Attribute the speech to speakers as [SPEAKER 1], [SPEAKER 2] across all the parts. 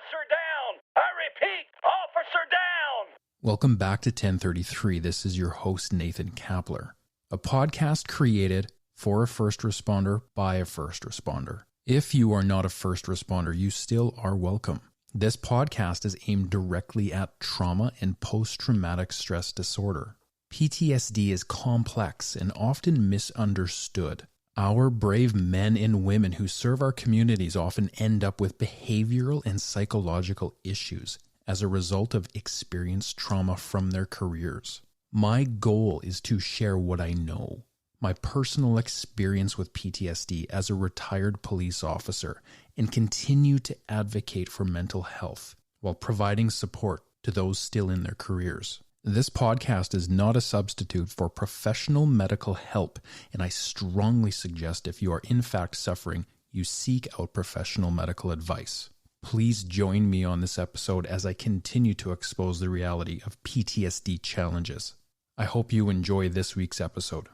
[SPEAKER 1] Officer down! I repeat, officer down!
[SPEAKER 2] Welcome back to 1033. This is your host, Nathan Kapler, a podcast created for a first responder by a first responder. If you are not a first responder, you still are welcome. This podcast is aimed directly at trauma and post-traumatic stress disorder. PTSD is complex and often misunderstood. Our brave men and women who serve our communities often end up with behavioral and psychological issues as a result of experienced trauma from their careers. My goal is to share what I know, my personal experience with PTSD as a retired police officer, and continue to advocate for mental health while providing support to those still in their careers. This podcast is not a substitute for professional medical help, and I strongly suggest if you are in fact suffering, you seek out professional medical advice. Please join me on this episode as I continue to expose the reality of PTSD challenges. I hope you enjoy this week's episode.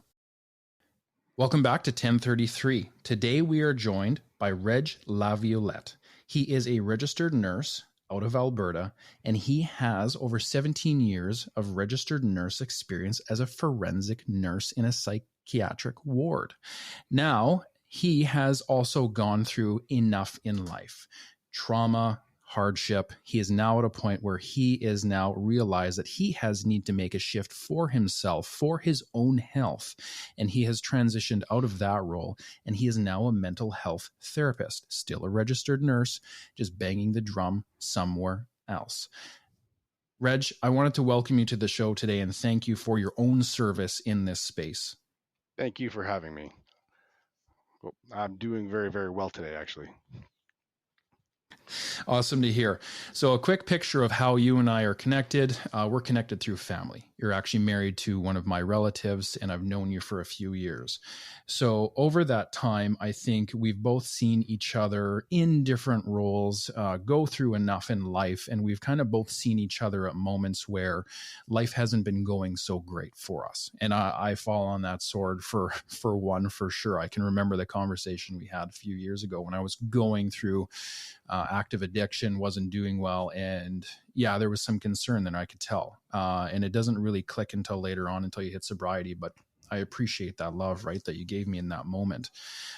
[SPEAKER 2] Welcome back to 1033. Today we are joined by Reg Laviolette. He is a registered nurse out of Alberta, and he has over 17 years of registered nurse experience as a forensic nurse in a psychiatric ward. Now, he has also gone through enough in life. Trauma, hardship. He is now at a point where he is now realized that he has need to make a shift for himself, for his own health. And he has transitioned out of that role. And he is now a mental health therapist, still a registered nurse, just banging the drum somewhere else. Reg, I wanted to welcome you to the show today and thank you for your own service in this space.
[SPEAKER 3] Thank you for having me. Well, I'm doing very, very well today, actually.
[SPEAKER 2] Awesome to hear. So a quick picture of how you and I are connected. We're connected through family. You're actually married to one of my relatives, and I've known you for a few years. So over that time, I think we've both seen each other in different roles, go through enough in life, and we've kind of both seen each other at moments where life hasn't been going so great for us. And I fall on that sword for one, for sure. I can remember the conversation we had a few years ago when I was going through active addiction, wasn't doing well. And yeah, there was some concern that I could tell. And it doesn't really click until later on, until you hit sobriety. But I appreciate that love, right, that you gave me in that moment.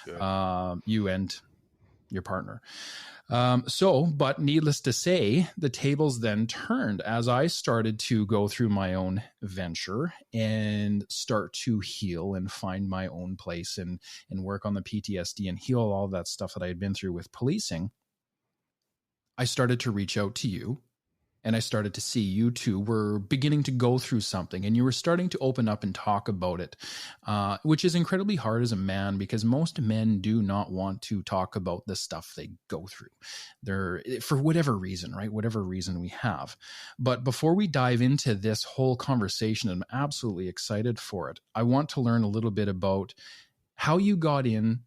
[SPEAKER 2] You and your partner. But needless to say, the tables then turned as I started to go through my own venture and start to heal and find my own place and work on the PTSD and heal all that stuff that I had been through with policing. I started to reach out to you, and I started to see you two were beginning to go through something, and you were starting to open up and talk about it, which is incredibly hard as a man because most men do not want to talk about the stuff they go through. They're, for whatever reason, right? Whatever reason we have. But before we dive into this whole conversation, I'm absolutely excited for it. I want to learn a little bit about how you got in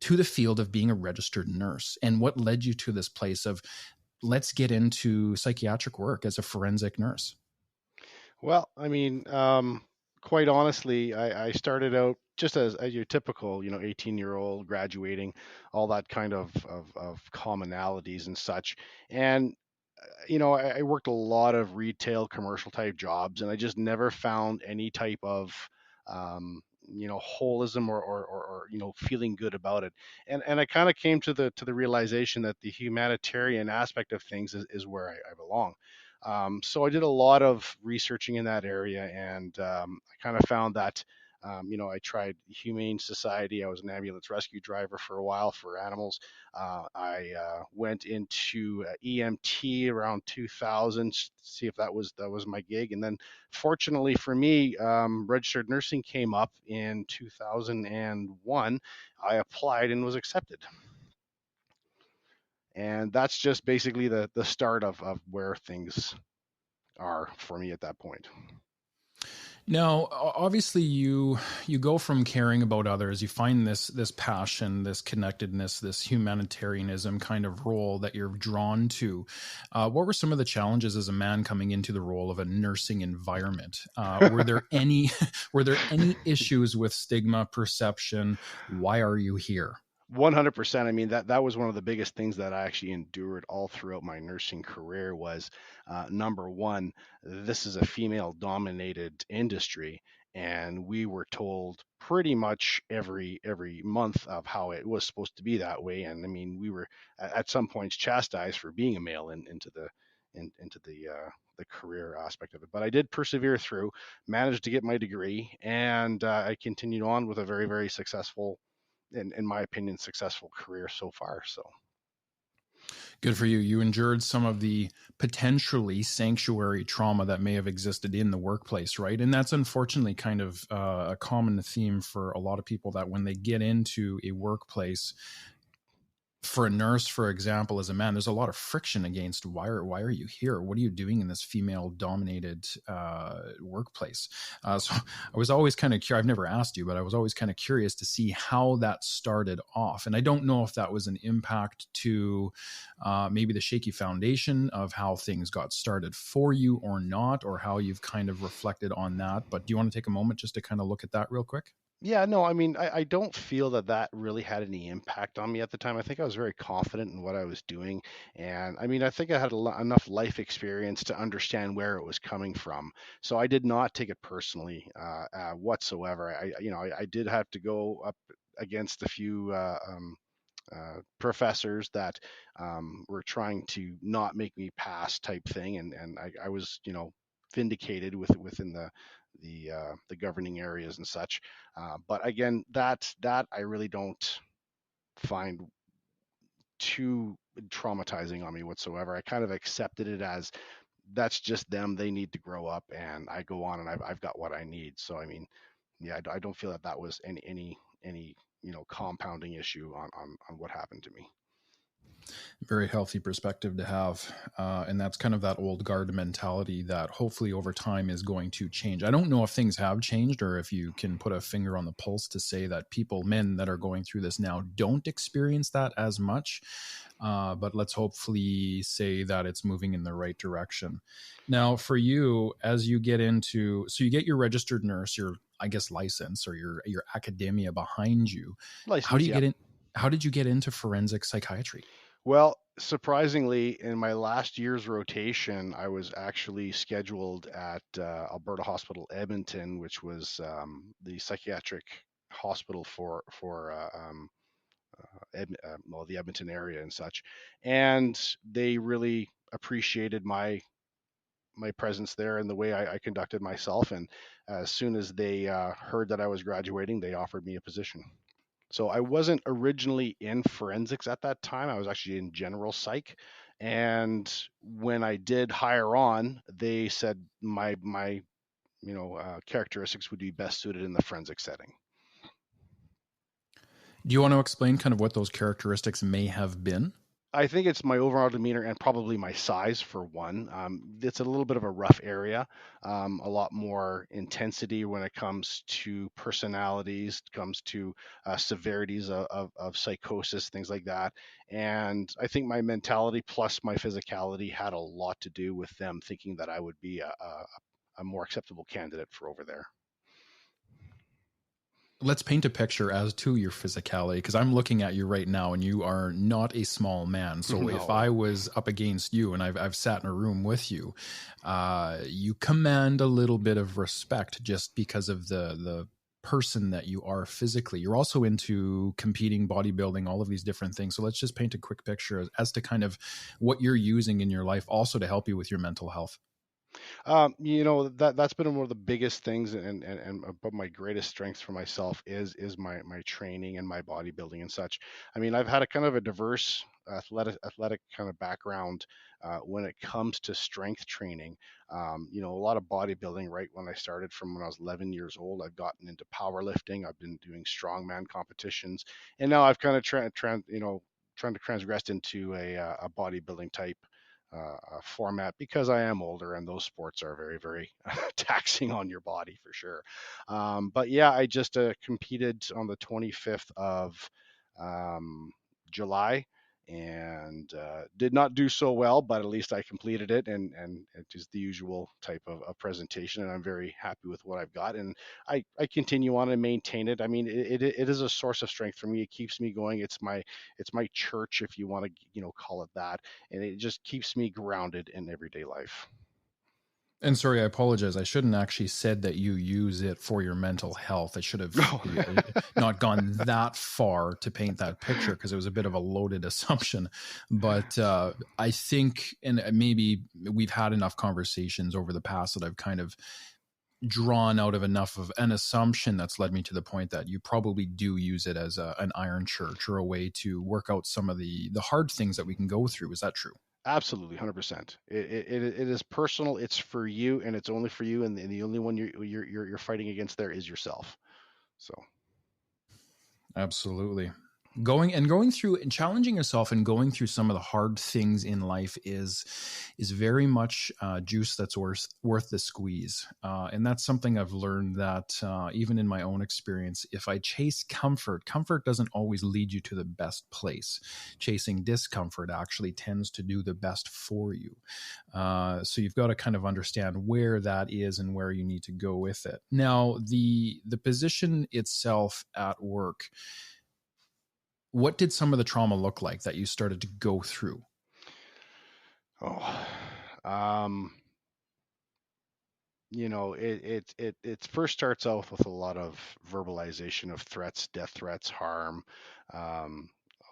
[SPEAKER 2] to the field of being a registered nurse and what led you to this place of let's get into psychiatric work as a forensic nurse.
[SPEAKER 3] Well, I mean, quite honestly, I started out just as your typical, 18-year-old graduating, all that kind of commonalities and such. And, I worked a lot of retail commercial type jobs, and I just never found any type of, holism or feeling good about it. And I kind of came to the realization that the humanitarian aspect of things is where I belong. So I did a lot of researching in that area, and I kind of found that I tried Humane Society. I was an ambulance rescue driver for a while for animals. I went into EMT around 2000 to see if that was my gig. And then fortunately for me, registered nursing came up in 2001. I applied and was accepted. And that's just basically the start of where things are for me at that point.
[SPEAKER 2] Now, obviously, you go from caring about others, you find this passion, this connectedness, this humanitarianism kind of role that you're drawn to. What were some of the challenges as a man coming into the role of a nursing environment? Were there any issues with stigma, perception? Why are you here?
[SPEAKER 3] 100%. I mean, that was one of the biggest things that I actually endured all throughout my nursing career was, number one, this is a female dominated industry, and we were told pretty much every month of how it was supposed to be that way. And I mean, we were at some points chastised for being a male into the career aspect of it. But I did persevere through, managed to get my degree, and I continued on with a very successful, in my opinion, successful career so far. So
[SPEAKER 2] Good for you. You endured some of the potentially sanctuary trauma that may have existed in the workplace, right? And that's unfortunately kind of a common theme for a lot of people, that when they get into a workplace, for a nurse, for example, as a man, there's a lot of friction against why are you here? What are you doing in this female dominated workplace? So I was always kind of curious. I've never asked you, but I was always kind of curious to see how that started off. And I don't know if that was an impact to maybe the shaky foundation of how things got started for you or not, or how you've kind of reflected on that. But do you want to take a moment just to kind of look at that real quick?
[SPEAKER 3] yeah, no, I mean, I don't feel that really had any impact on me at the time. I think I was very confident in what I was doing, and I mean, I think I had enough life experience to understand where it was coming from. So I did not take it personally whatsoever. I did have to go up against a few professors that were trying to not make me pass type thing, and I was, vindicated within the governing areas and such. But again, that I really don't find too traumatizing on me whatsoever. I kind of accepted it as that's just them. They need to grow up, and I go on, and I've got what I need. So I mean, yeah, I don't feel that was any compounding issue on what happened to me.
[SPEAKER 2] Very healthy perspective to have. And that's kind of that old guard mentality that hopefully over time is going to change. I don't know if things have changed, or if you can put a finger on the pulse to say that men that are going through this now don't experience that as much. But let's hopefully say that it's moving in the right direction. Now, for you, as you get into, so you get your registered nurse, your, I guess, license, or your academia behind you. How do
[SPEAKER 3] License,
[SPEAKER 2] you
[SPEAKER 3] yeah.
[SPEAKER 2] get in? How did you get into forensic psychiatry?
[SPEAKER 3] Well, surprisingly, in my last year's rotation, I was actually scheduled at Alberta Hospital Edmonton, which was the psychiatric hospital for the Edmonton area and such. And they really appreciated my presence there and the way I conducted myself. And as soon as they heard that I was graduating, they offered me a position. So I wasn't originally in forensics at that time. I was actually in general psych. And when I did hire on, they said my characteristics would be best suited in the forensic setting.
[SPEAKER 2] Do you want to explain kind of what those characteristics may have been?
[SPEAKER 3] I think it's my overall demeanor and probably my size for one. It's a little bit of a rough area, a lot more intensity when it comes to personalities, comes to severities of psychosis, things like that. And I think my mentality plus my physicality had a lot to do with them thinking that I would be a more acceptable candidate for over there.
[SPEAKER 2] Let's paint a picture as to your physicality, because I'm looking at you right now and you are not a small man. So if
[SPEAKER 3] No.
[SPEAKER 2] I was up against you, and I've sat in a room with you, you command a little bit of respect just because of the person that you are physically. You're also into competing, bodybuilding, all of these different things. So let's just paint a quick picture as to kind of what you're using in your life also to help you with your mental health.
[SPEAKER 3] That's been one of the biggest things, and but my greatest strengths for myself is my training and my bodybuilding and such. I mean, I've had a kind of a diverse athletic kind of background when it comes to strength training. A lot of bodybuilding. Right when I started, from when I was 11 years old, I've gotten into powerlifting. I've been doing strongman competitions, and now I've kind of trying to transgress into a bodybuilding type format because I am older and those sports are very taxing on your body for sure. But yeah, I just competed on the 25th of July, and did not do so well, but at least I completed it, and it is the usual type of presentation, and I'm very happy with what I've got, and I continue on and maintain it. I mean, it is a source of strength for me. It keeps me going. It's my church, if you want to call it that, and it just keeps me grounded in everyday life.
[SPEAKER 2] And sorry, I apologize. I shouldn't actually said that you use it for your mental health. I should have not gone that far to paint that picture, because it was a bit of a loaded assumption. But I think, and maybe we've had enough conversations over the past that I've kind of drawn out of enough of an assumption that's led me to the point that you probably do use it as an iron church, or a way to work out some of the hard things that we can go through. Is that true?
[SPEAKER 3] Absolutely, 100%. It is personal. It's for you, and it's only for you, and the only one you're fighting against there is yourself. So
[SPEAKER 2] Absolutely. Going through and challenging yourself and going through some of the hard things in life is very much juice that's worth the squeeze. And that's something I've learned, that even in my own experience, if I chase comfort doesn't always lead you to the best place. Chasing discomfort actually tends to do the best for you. So you've got to kind of understand where that is and where you need to go with it. Now, the position itself at work, what did some of the trauma look like that you started to go through?
[SPEAKER 3] It first starts off with a lot of verbalization of threats, death threats, harm, a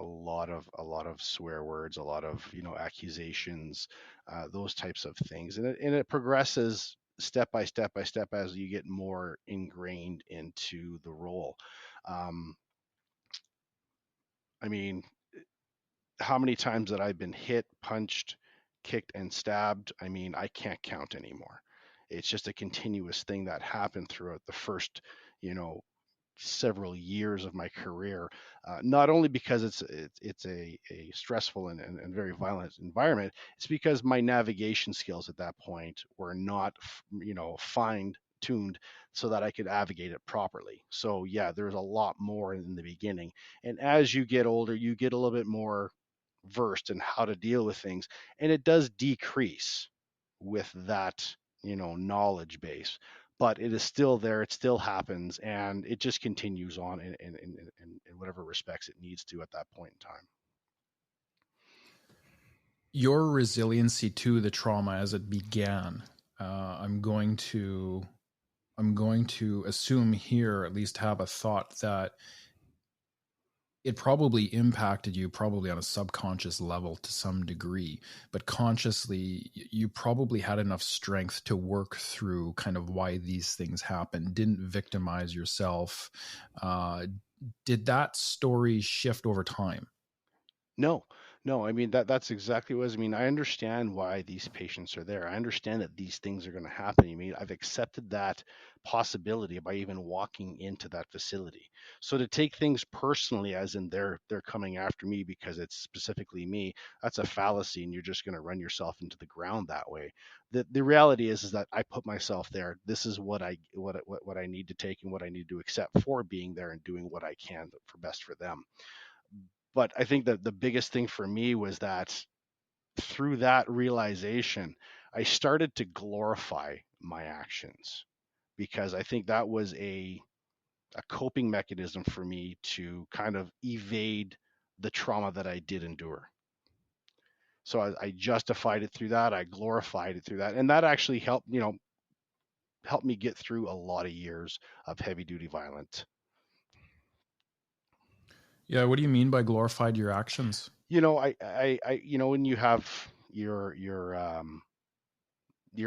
[SPEAKER 3] lot of swear words, a lot of accusations, those types of things, and it progresses step by step by step as you get more ingrained into the role. I mean, how many times that I've been hit, punched, kicked, and stabbed, I mean, I can't count anymore. It's just a continuous thing that happened throughout the first, several years of my career. Not only because it's a stressful and very violent environment, it's because my navigation skills at that point were not, fine tuned so that I could navigate it properly. So yeah, there's a lot more in the beginning, and as you get older, you get a little bit more versed in how to deal with things, and it does decrease with that knowledge base, but it is still there, it still happens, and it just continues on in whatever respects it needs to at that point in time.
[SPEAKER 2] Your resiliency to the trauma as it began, I'm going to assume here, at least have a thought that it probably impacted you, probably on a subconscious level to some degree, but consciously you probably had enough strength to work through kind of why these things happen, didn't victimize yourself. Did that story shift over time?
[SPEAKER 3] No, no. I mean, that's exactly what it is. I mean, I understand why these patients are there. I understand that these things are going to happen. I mean, I've accepted that possibility by even walking into that facility. So to take things personally, as in they're coming after me because it's specifically me, that's a fallacy, and you're just going to run yourself into the ground that way. The reality is that I put myself there. This is what I need to take and what I need to accept for being there and doing what I can for best for them. But I think that the biggest thing for me was that through that realization, I started to glorify my actions, because I think that was a coping mechanism for me to kind of evade the trauma that I did endure. So I justified it through that. I glorified it through that. And that actually helped me get through a lot of years of heavy duty violence.
[SPEAKER 2] Yeah. What do you mean by glorified your actions?
[SPEAKER 3] When you have your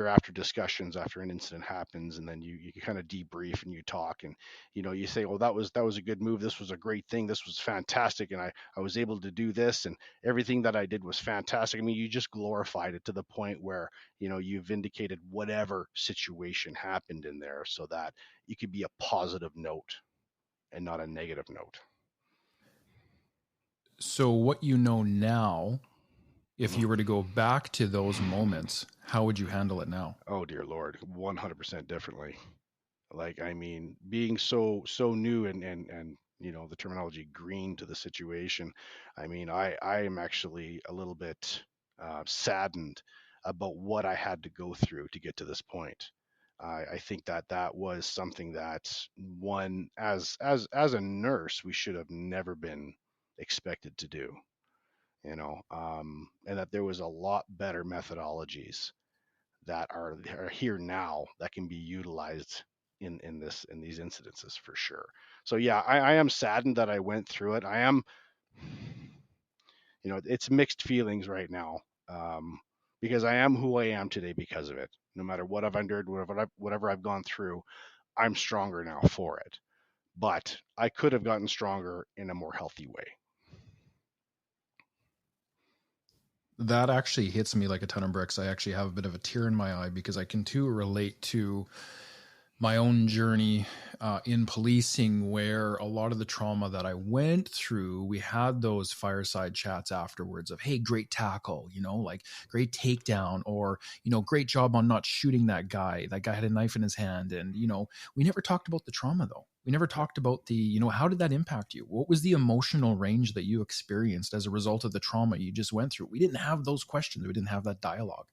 [SPEAKER 3] after discussions after an incident happens, and then you kind of debrief and you talk, and you say, well, that was a good move, this was a great thing, this was fantastic, and I was able to do this, and everything that I did was fantastic. I mean, you just glorified it to the point where you vindicated whatever situation happened in there, so that you could be a positive note and not a negative note.
[SPEAKER 2] So what you know now, if you were to go back to those moments, how would you handle it now?
[SPEAKER 3] Oh dear Lord, 100% differently. Like, I mean, being so new and the terminology green to the situation. I mean, I am actually a little bit saddened about what I had to go through to get to this point. I think that was something that one as a nurse we should have never been expected to do, and that there was a lot better methodologies that are here now that can be utilized in these incidences for sure. So yeah, I am saddened that I went through it. I am, it's mixed feelings right now, because I am who I am today because of it. No matter what I've endured, whatever I've gone through, I'm stronger now for it. But I could have gotten stronger in a more healthy way.
[SPEAKER 2] That actually hits me like a ton of bricks. I actually have a bit of a tear in my eye because I can too relate to my own journey in policing, where a lot of the trauma that I went through, we had those fireside chats afterwards of, hey, great tackle, like great takedown, or, great job on not shooting that guy. That guy had a knife in his hand. And, we never talked about the trauma though. We never talked about the, how did that impact you? What was the emotional range that you experienced as a result of the trauma you just went through? We didn't have those questions. We didn't have that dialogue.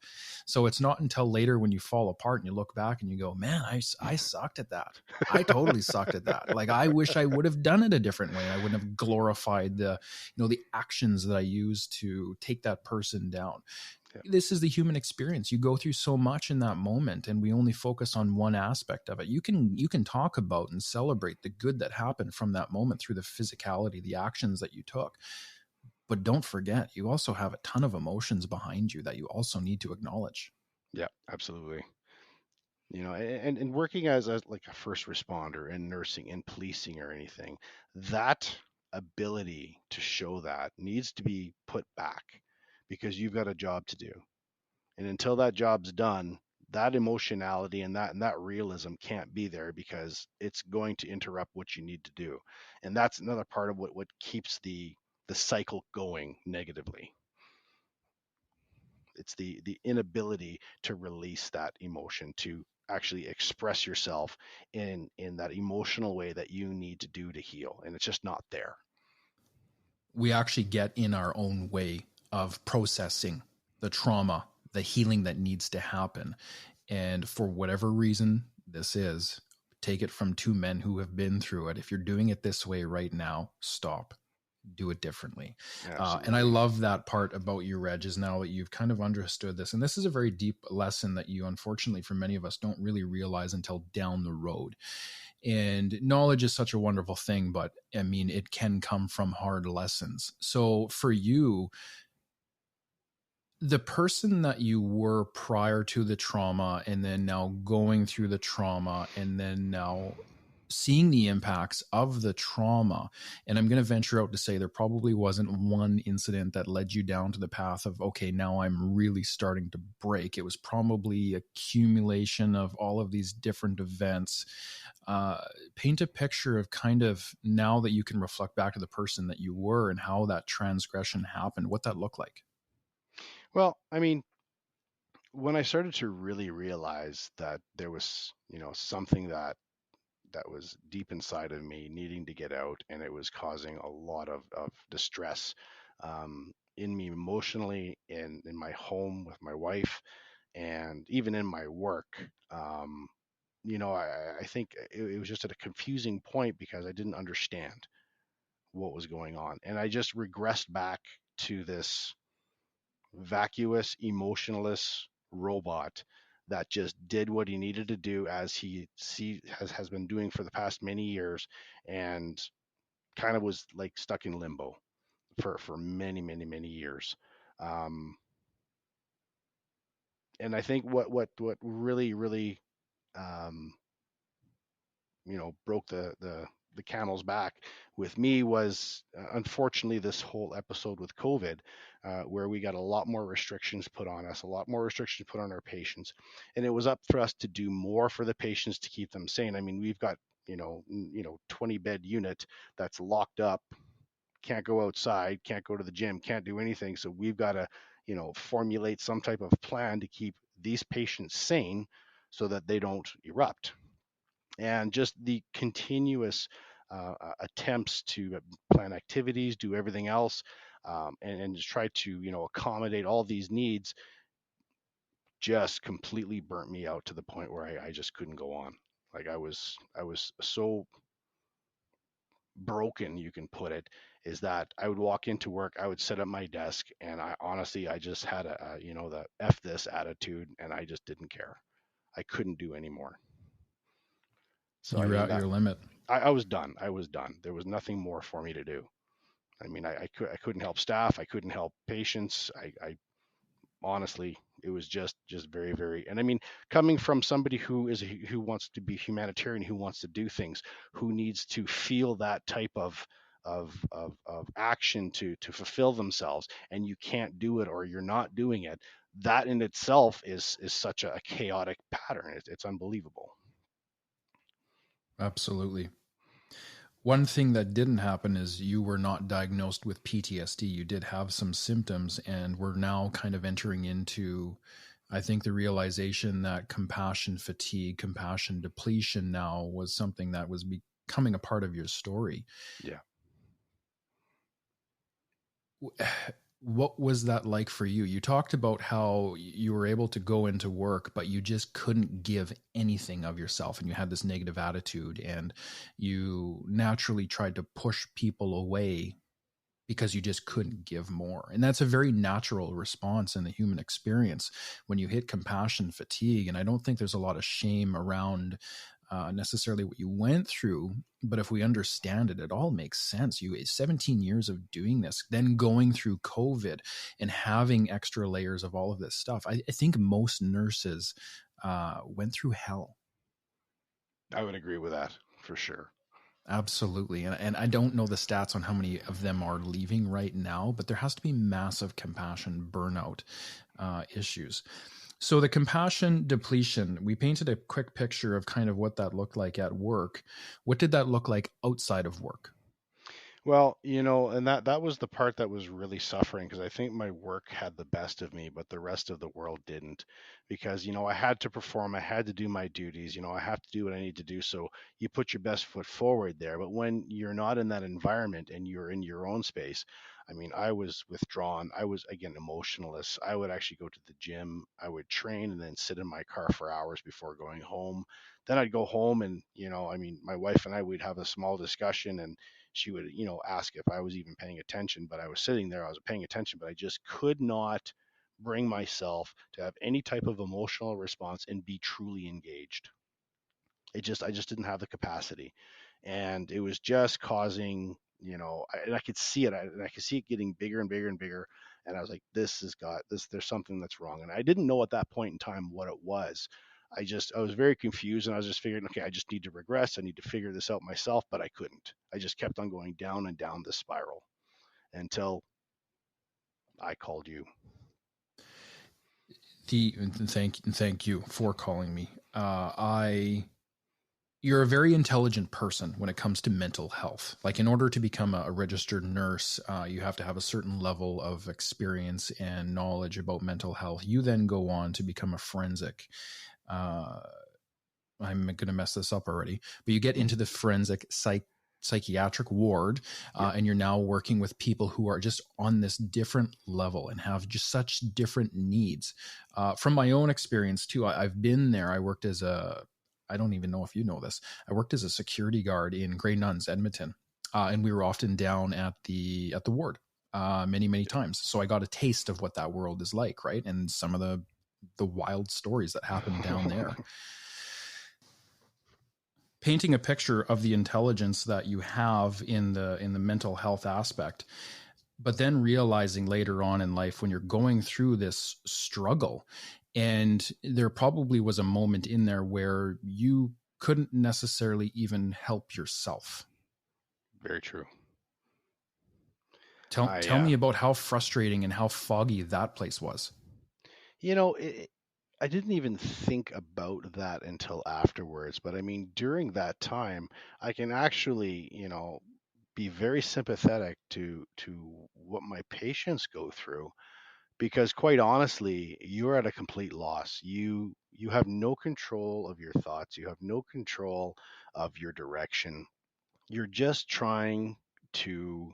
[SPEAKER 2] So it's not until later when you fall apart and you look back and you go, man, I sucked at that. I totally sucked at that. Like, I wish I would have done it a different way. I wouldn't have glorified the actions that I used to take that person down. This is the human experience. You go through so much in that moment, and we only focus on one aspect of it. You can talk about and celebrate the good that happened from that moment through the physicality, the actions that you took. But don't forget, you also have a ton of emotions behind you that you also need to acknowledge.
[SPEAKER 3] Yeah, absolutely. And working as like a first responder in nursing, in policing or anything, that ability to show that needs to be put back because you've got a job to do. And until that job's done, that emotionality and that realism can't be there because it's going to interrupt what you need to do. And that's another part of what keeps the cycle going negatively. It's the inability to release that emotion, to actually express yourself in that emotional way that you need to do to heal, and it's just not there.
[SPEAKER 2] We actually get in our own way of processing the trauma, the healing that needs to happen. And for whatever reason this is, take it from two men who have been through it. If you're doing it this way right now, stop. Do it differently. And I love that part about you, Reg, is now that you've kind of understood this. And this is a very deep lesson that you, unfortunately, for many of us, don't really realize until down the road. And knowledge is such a wonderful thing, but I mean, it can come from hard lessons. So for you, the person that you were prior to the trauma, and then now going through the trauma, and then now seeing the impacts of the trauma. And I'm going to venture out to say there probably wasn't one incident that led you down to the path of, okay, now I'm really starting to break. It was probably accumulation of all of these different events. Paint a picture of kind of, now that you can reflect back to the person that you were and how that transgression happened, what that looked like.
[SPEAKER 3] Well, I mean, when I started to really realize that there was, something that was deep inside of me needing to get out, and it was causing a lot of distress in me emotionally, in my home with my wife, and even in my work. I think it was just at a confusing point because I didn't understand what was going on. And I just regressed back to this vacuous, emotionless robot that just did what he needed to do as has been doing for the past many years, and kind of was like stuck in limbo for many, many, many years. Um, and I think what really, really um, broke the camel's back with me was, unfortunately, this whole episode with COVID, where we got a lot more restrictions put on us, a lot more restrictions put on our patients, and it was up for us to do more for the patients to keep them sane. I mean, we've got 20 bed unit that's locked up, can't go outside, can't go to the gym, can't do anything. So we've got to formulate some type of plan to keep these patients sane so that they don't erupt. And just the continuous attempts to plan activities, do everything else, and just try to, accommodate all these needs, just completely burnt me out to the point where I just couldn't go on. Like I was so broken, you can put it, is that I would walk into work, I would sit at my desk, and I honestly, I just had the F this attitude, and I just didn't care. I couldn't do anymore. So,
[SPEAKER 2] You
[SPEAKER 3] I
[SPEAKER 2] were
[SPEAKER 3] mean,
[SPEAKER 2] at
[SPEAKER 3] that
[SPEAKER 2] your limit.
[SPEAKER 3] I was done. I was done. There was nothing more for me to do. I mean, I couldn't help staff. I couldn't help patients. I honestly, it was just very, very, and I mean, coming from somebody who wants to be humanitarian, who wants to do things, who needs to feel that type of action to fulfill themselves, and you can't do it, or you're not doing it, that in itself is such a chaotic pattern. It's unbelievable.
[SPEAKER 2] Absolutely. One thing that didn't happen is you were not diagnosed with PTSD. You did have some symptoms, and we're now kind of entering into, I think, the realization that compassion fatigue, compassion depletion now was something that was becoming a part of your story.
[SPEAKER 3] Yeah.
[SPEAKER 2] What was that like for you? You talked about how you were able to go into work, but you just couldn't give anything of yourself, and you had this negative attitude, and you naturally tried to push people away because you just couldn't give more. And that's a very natural response in the human experience when you hit compassion fatigue. And I don't think there's a lot of shame around necessarily what you went through, but if we understand it, it all makes sense. You 17 years of doing this, then going through COVID and having extra layers of all of this stuff. I think most nurses went through hell.
[SPEAKER 3] I would agree with that for sure.
[SPEAKER 2] Absolutely. And I don't know the stats on how many of them are leaving right now, but there has to be massive compassion burnout issues. So the compassion depletion, we painted a quick picture of kind of what that looked like at work. What did that look like outside of work?
[SPEAKER 3] Well, and that was the part that was really suffering, because I think my work had the best of me, but the rest of the world didn't. Because, I had to perform, I had to do my duties, I have to do what I need to do. So you put your best foot forward there. But when you're not in that environment and you're in your own space, I mean, I was withdrawn. I was, again, emotionless. I would actually go to the gym, I would train, and then sit in my car for hours before going home. Then I'd go home, and, I mean, my wife and I would have a small discussion, and she would, ask if I was even paying attention. But I was sitting there, I was paying attention, but I just could not bring myself to have any type of emotional response and be truly engaged. I just didn't have the capacity, and it was just causing, and I could see it, and I could see it getting bigger and bigger and bigger. And I was like, this has got this. There's something that's wrong, and I didn't know at that point in time what it was. I was very confused, and I was just figuring, okay, I just need to regress. I need to figure this out myself, but I couldn't. I just kept on going down and down this spiral until I called you.
[SPEAKER 2] Thank you for calling me. You're a very intelligent person when it comes to mental health. Like, in order to become a registered nurse, you have to have a certain level of experience and knowledge about mental health. You then go on to become a forensic. I'm going to mess this up already, but you get into the forensic psychiatric ward, and you're now working with people who are just on this different level and have just such different needs. From my own experience too, I've been there. I worked as I don't even know if you know this. I worked as a security guard in Grey Nuns, Edmonton, and we were often down at the ward many times. So I got a taste of what that world is like, right? And some of the wild stories that happen down there. Painting a picture of the intelligence that you have in the mental health aspect, but then realizing later on in life when you're going through this struggle, and there probably was a moment in there where you couldn't necessarily even help yourself.
[SPEAKER 3] Very true.
[SPEAKER 2] Tell me about how frustrating and how foggy that place was.
[SPEAKER 3] I didn't even think about that until afterwards. But I mean, during that time, I can actually, be very sympathetic to what my patients go through, because quite honestly, you're at a complete loss. You have no control of your thoughts. You have no control of your direction. you're just trying to,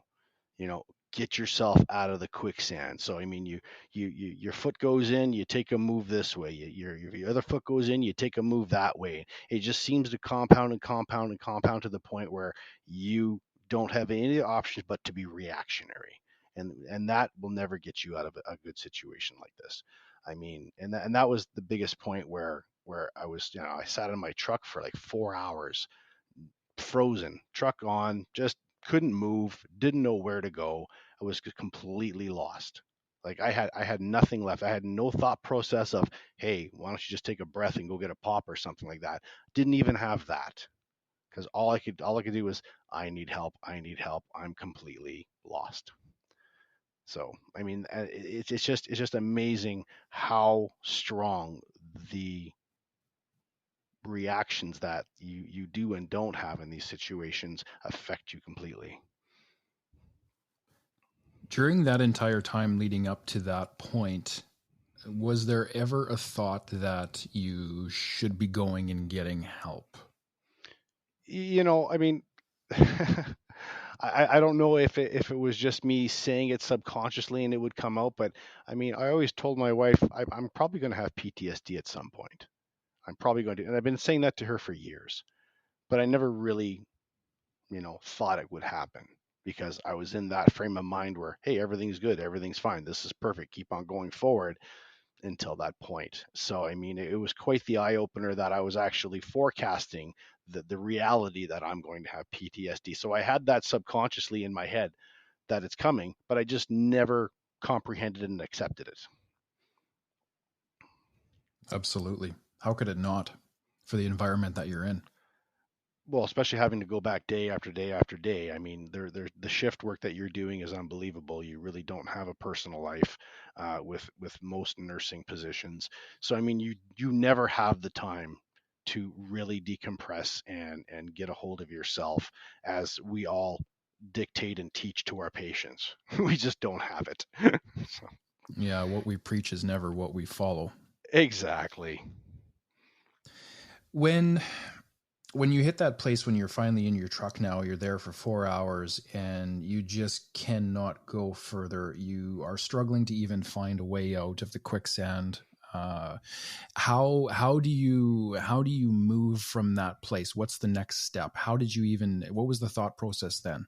[SPEAKER 3] get yourself out of the quicksand. So I mean, your foot goes in, you take a move this way. Your other foot goes in, you take a move that way. It just seems to compound and compound and compound to the point where you don't have any options but to be reactionary, and that will never get you out of a good situation like this. I mean, and that was the biggest point where I was, I sat in my truck for like 4 hours, frozen, truck on, just couldn't move, didn't know where to go. I was completely lost. Like I had nothing left. I had no thought process of, hey, why don't you just take a breath and go get a pop or something like that. Didn't even have that, because all I could do was, I need help. I need help. I'm completely lost. So I mean, it's just amazing how strong the reactions that you do and don't have in these situations affect you completely.
[SPEAKER 2] During that entire time leading up to that point, was there ever a thought that you should be going and getting help?
[SPEAKER 3] I mean, I don't know if it was just me saying it subconsciously and it would come out, but I mean, I always told my wife, I'm probably going to have PTSD at some point. I'm probably going to, and I've been saying that to her for years, but I never really, thought it would happen, because I was in that frame of mind where, hey, everything's good, everything's fine, this is perfect, keep on going forward, until that point. So I mean, it was quite the eye opener that I was actually forecasting the reality that I'm going to have PTSD. So I had that subconsciously in my head that it's coming, but I just never comprehended and accepted it.
[SPEAKER 2] Absolutely. How could it not, for the environment that you're in?
[SPEAKER 3] Well, especially having to go back day after day after day. I mean, the shift work that you're doing is unbelievable. You really don't have a personal life, with most nursing positions. So I mean, you never have the time to really decompress and get a hold of yourself, as we all dictate and teach to our patients. We just don't have it. So,
[SPEAKER 2] Yeah, what we preach is never what we follow.
[SPEAKER 3] exactly.
[SPEAKER 2] When when you hit that place, when you're finally in your truck now, you're there for 4 hours and you just cannot go further. You are struggling to even find a way out of the quicksand. How do you move from that place? What's the next step? What was the thought process then?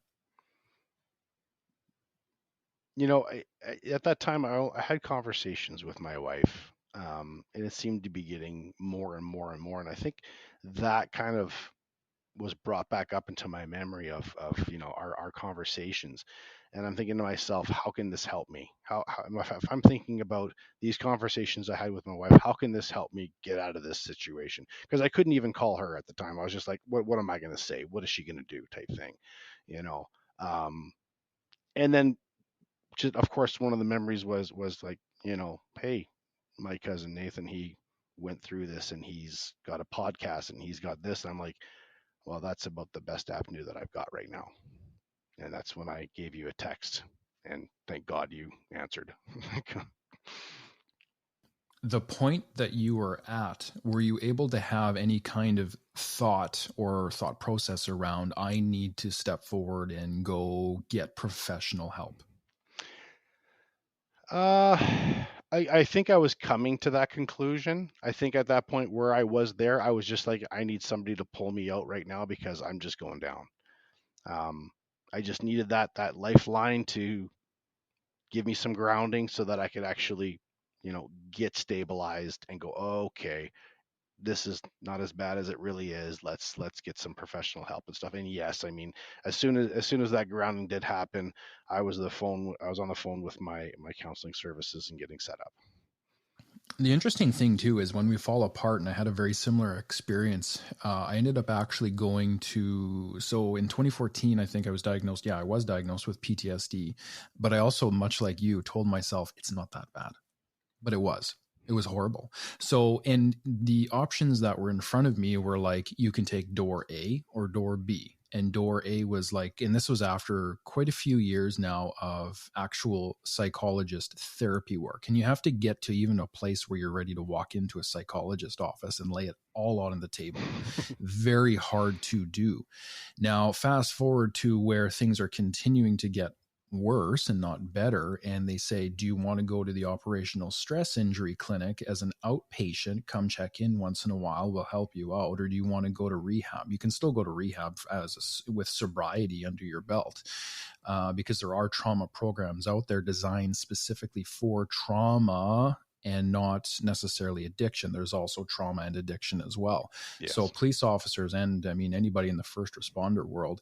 [SPEAKER 3] At that time, I had conversations with my wife, and it seemed to be getting more and more and more. And I think that kind of was brought back up into my memory of our conversations. And I'm thinking to myself, how can this help me? How if I'm thinking about these conversations I had with my wife, how can this help me get out of this situation? Because I couldn't even call her at the time. I was just like, what am I going to say? What is she going to do? Type thing, you know. Um, and then, just, of course, one of the memories was like, hey, my cousin Nathan, he went through this and he's got a podcast and he's got this. And I'm like, well, that's about the best avenue that I've got right now. And that's when I gave you a text, and thank God you answered.
[SPEAKER 2] The point that you were at, were you able to have any kind of thought or thought process around, I need to step forward and go get professional help?
[SPEAKER 3] uh, I think I was coming to that conclusion. I think at that point where I was there, I was just like, I need somebody to pull me out right now because I'm just going down. Um, I just needed that lifeline to give me some grounding so that I could actually, get stabilized and go, oh, okay, this is not as bad as it really is. Let's get some professional help and stuff. And yes, I mean, as soon as that grounding did happen, I was on the phone with my counseling services and getting set up.
[SPEAKER 2] The interesting thing too is when we fall apart, and I had a very similar experience. I ended up actually going to, so in 2014, I think I was diagnosed. Yeah, I was diagnosed with PTSD, but I also, much like you, told myself it's not that bad, but it was. It was horrible. So, and the options that were in front of me were like, you can take door A or door B. And door A was like, and this was after quite a few years now of actual psychologist therapy work. And you have to get to even a place where you're ready to walk into a psychologist office and lay it all out on the table. Very hard to do. Now, fast forward to where things are continuing to get worse and not better. And they say, do you want to go to the operational stress injury clinic as an outpatient? Come check in once in a while. We'll help you out. Or do you want to go to rehab? You can still go to rehab with sobriety under your belt, because there are trauma programs out there designed specifically for trauma and not necessarily addiction. There's also trauma and addiction as well. Yes. So police officers and anybody in the first responder world,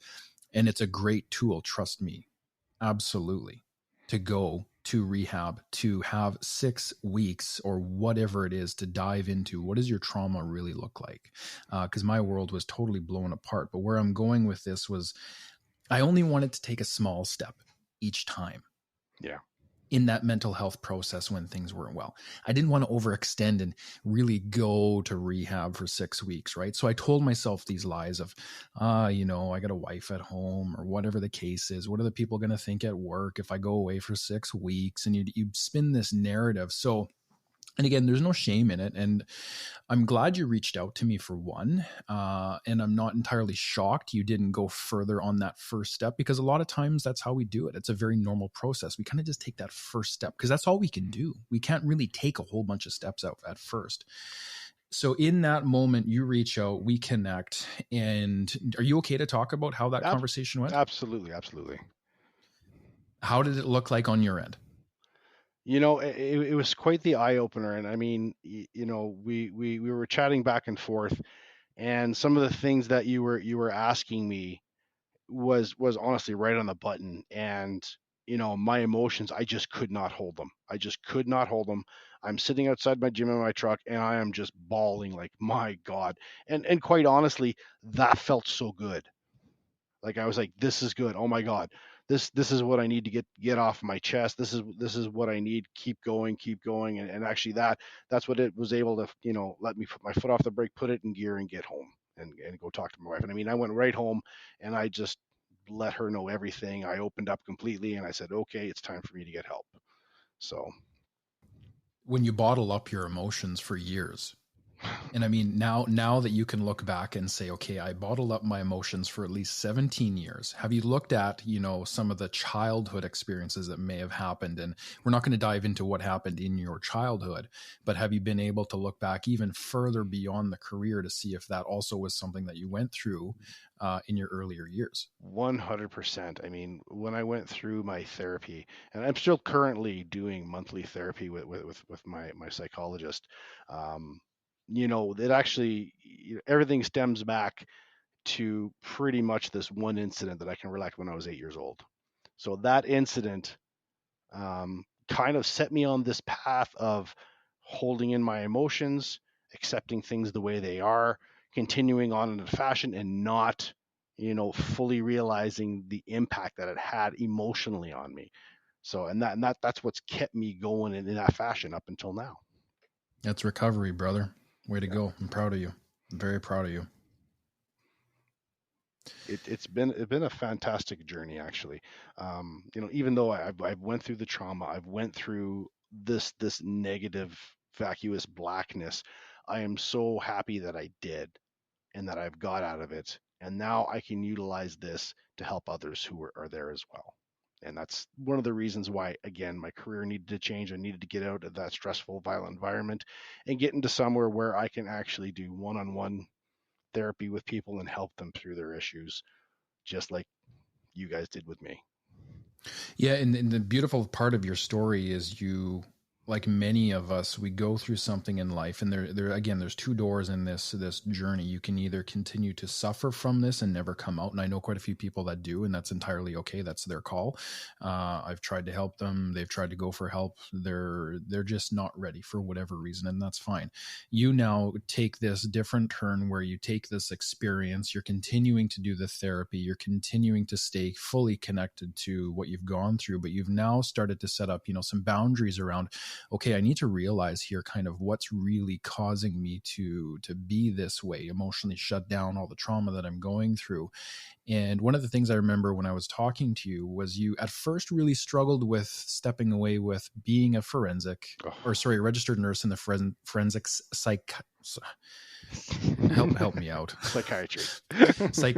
[SPEAKER 2] and it's a great tool, trust me. Absolutely. To go to rehab, to have 6 weeks or whatever it is to dive into what does your trauma really look like? Because my world was totally blown apart. But where I'm going with this was I only wanted to take a small step each time.
[SPEAKER 3] Yeah.
[SPEAKER 2] In that mental health process when things weren't well. I didn't want to overextend and really go to rehab for 6 weeks, right? So I told myself these lies of, I got a wife at home or whatever the case is. What are the people going to think at work if I go away for 6 weeks? And you spin this narrative. So, and again, there's no shame in it. And I'm glad you reached out to me for one. And I'm not entirely shocked you didn't go further on that first step, because a lot of times that's how we do it. It's a very normal process. We kind of just take that first step because that's all we can do. We can't really take a whole bunch of steps out at first. So in that moment, you reach out, we connect. And are you okay to talk about how that conversation went?
[SPEAKER 3] Absolutely. Absolutely.
[SPEAKER 2] How did it look like on your end?
[SPEAKER 3] It was quite the eye opener. And we were chatting back and forth, and some of the things that you were asking me was honestly right on the button. And, my emotions, I just could not hold them. I'm sitting outside my gym in my truck and I am just bawling like, my God. And quite honestly, that felt so good. Like I was like, this is good. Oh my God. This is what I need to get off my chest. This is what I need. Keep going. And actually that's what it was able to, let me put my foot off the brake, put it in gear and get home and go talk to my wife. And I went right home and I just let her know everything. I opened up completely and I said, okay, it's time for me to get help. So
[SPEAKER 2] when you bottle up your emotions for years, and now that you can look back and say, okay, I bottled up my emotions for at least 17 years. Have you looked at, some of the childhood experiences that may have happened? And we're not going to dive into what happened in your childhood, but have you been able to look back even further beyond the career to see if that also was something that you went through in your earlier years?
[SPEAKER 3] 100%. When I went through my therapy, and I'm still currently doing monthly therapy with my psychologist, it actually, everything stems back to pretty much this one incident that I can recollect when I was 8 years old. So that incident kind of set me on this path of holding in my emotions, accepting things the way they are, continuing on in a fashion, and not, fully realizing the impact that it had emotionally on me. So, and that's what's kept me going in that fashion up until now.
[SPEAKER 2] That's recovery, brother. Way to go. I'm proud of you. I'm very proud of you.
[SPEAKER 3] It's been a fantastic journey, actually. Even though I've went through the trauma, I've went through this negative, vacuous blackness, I am so happy that I did and that I've got out of it. And now I can utilize this to help others who are there as well. And that's one of the reasons why, again, my career needed to change. I needed to get out of that stressful, violent environment and get into somewhere where I can actually do one-on-one therapy with people and help them through their issues, just like you guys did with me.
[SPEAKER 2] Yeah. And the beautiful part of your story is you, like many of us, we go through something in life, and there again, there's two doors in this journey. You can either continue to suffer from this and never come out, and I know quite a few people that do, and that's entirely okay. That's their call. I've tried to help them. They've tried to go for help. They're just not ready for whatever reason, and that's fine. You now take this different turn where you take this experience. You're continuing to do the therapy. You're continuing to stay fully connected to what you've gone through, but you've now started to set up, some boundaries around okay, I need to realize here kind of what's really causing me to be this way, emotionally shut down, all the trauma that I'm going through. And one of the things I remember when I was talking to you was you at first really struggled with stepping away with being a registered nurse in the forensics help me out.
[SPEAKER 3] Psychiatry.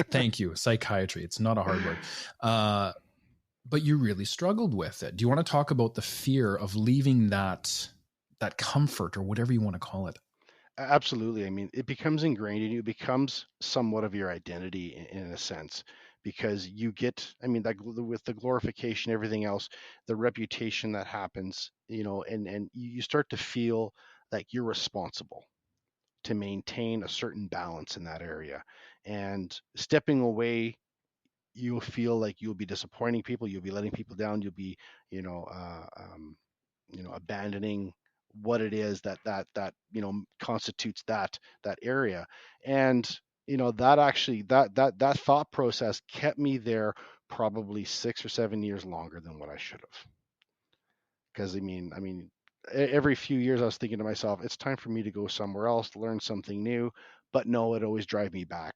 [SPEAKER 2] Thank you. Psychiatry. It's not a hard word. But you really struggled with it. Do you want to talk about the fear of leaving that comfort, or whatever you want to call it?
[SPEAKER 3] Absolutely. I mean, it becomes ingrained in you. It becomes somewhat of your identity in a sense, because you get, I mean, like with the glorification, everything else, the reputation that happens, and you start to feel like you're responsible to maintain a certain balance in that area. And stepping away, you'll feel like you'll be disappointing people, you'll be letting people down, you'll be, you know, uh, um, abandoning what it is that constitutes that area. And that actually that thought process kept me there probably 6 or 7 years longer than what I should have. Because every few years I was thinking to myself, it's time for me to go somewhere else, learn something new. But no, it always drive me back.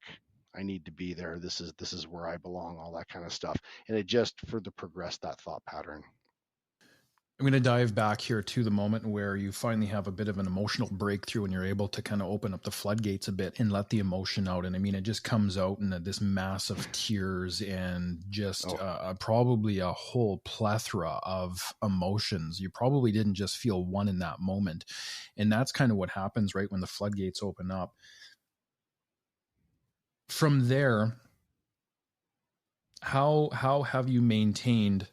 [SPEAKER 3] I need to be there. This is where I belong, all that kind of stuff. And it just further progressed that thought pattern.
[SPEAKER 2] I'm going to dive back here to the moment where you finally have a bit of an emotional breakthrough and you're able to kind of open up the floodgates a bit and let the emotion out. And I mean, it just comes out in this mass of tears and just probably a whole plethora of emotions. You probably didn't just feel one in that moment. And that's kind of what happens right when the floodgates open up. From there, how have you maintained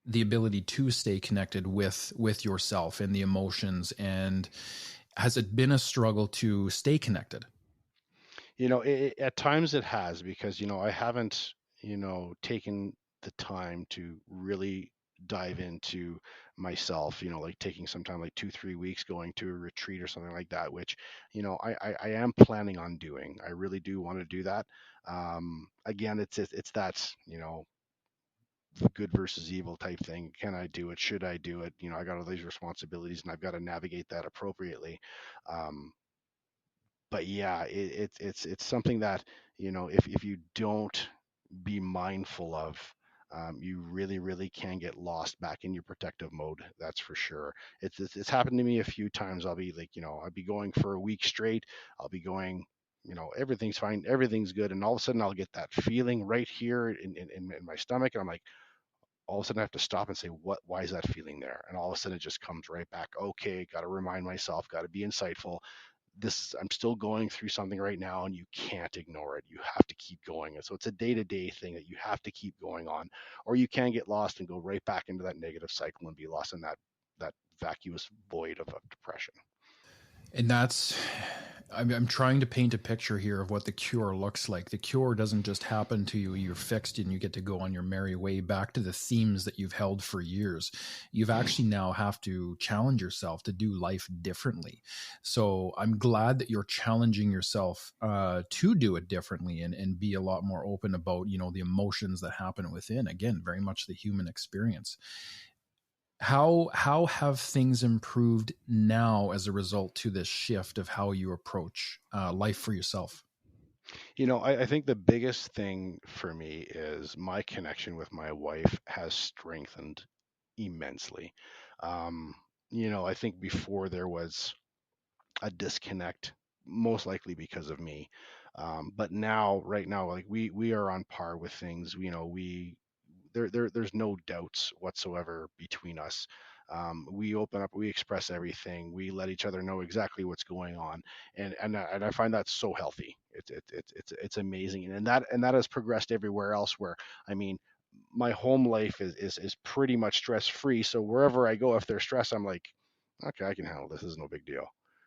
[SPEAKER 2] the ability to stay connected with yourself and the emotions, and has it been a struggle to stay connected?
[SPEAKER 3] At times it has, because I haven't taken the time to really dive into myself, like taking some time, like 2-3 weeks, going to a retreat or something like that, which I am planning on doing. I really do want to do that. Again, it's that good versus evil type thing. Can I do it? Should I do it? I got all these responsibilities and I've got to navigate that appropriately. Um, but yeah, it's something that if you don't be mindful of, you really can get lost back in your protective mode. That's for sure. It's happened to me a few times. I'll be like, I'll be going for a week straight. I'll be going, everything's fine, everything's good, and all of a sudden I'll get that feeling right here in my stomach, and I'm like, all of a sudden I have to stop and say, why is that feeling there? And all of a sudden it just comes right back. Okay, got to remind myself, got to be insightful. I'm still going through something right now, and you can't ignore it. You have to keep going. And so it's a day-to-day thing that you have to keep going on, or you can get lost and go right back into that negative cycle and be lost in that vacuous void of depression.
[SPEAKER 2] And I'm trying to paint a picture here of what the cure looks like. The cure doesn't just happen to you. You're fixed and you get to go on your merry way back to the themes that you've held for years. You've actually now have to challenge yourself to do life differently. So I'm glad that you're challenging yourself to do it differently and be a lot more open about, the emotions that happen within. Again, very much the human experience. How have things improved now as a result to this shift of how you approach life for yourself?
[SPEAKER 3] I think the biggest thing for me is my connection with my wife has strengthened immensely. Um, I think before there was a disconnect, most likely because of me. But now, right now, like we are on par with things. There's no doubts whatsoever between us. We open up, we express everything, we let each other know exactly what's going on, and I find that so healthy. It's amazing, and that has progressed everywhere else. Where I mean, my home life is pretty much stress free. So wherever I go, if there's stress, I'm like, okay, I can handle this. This is no big deal,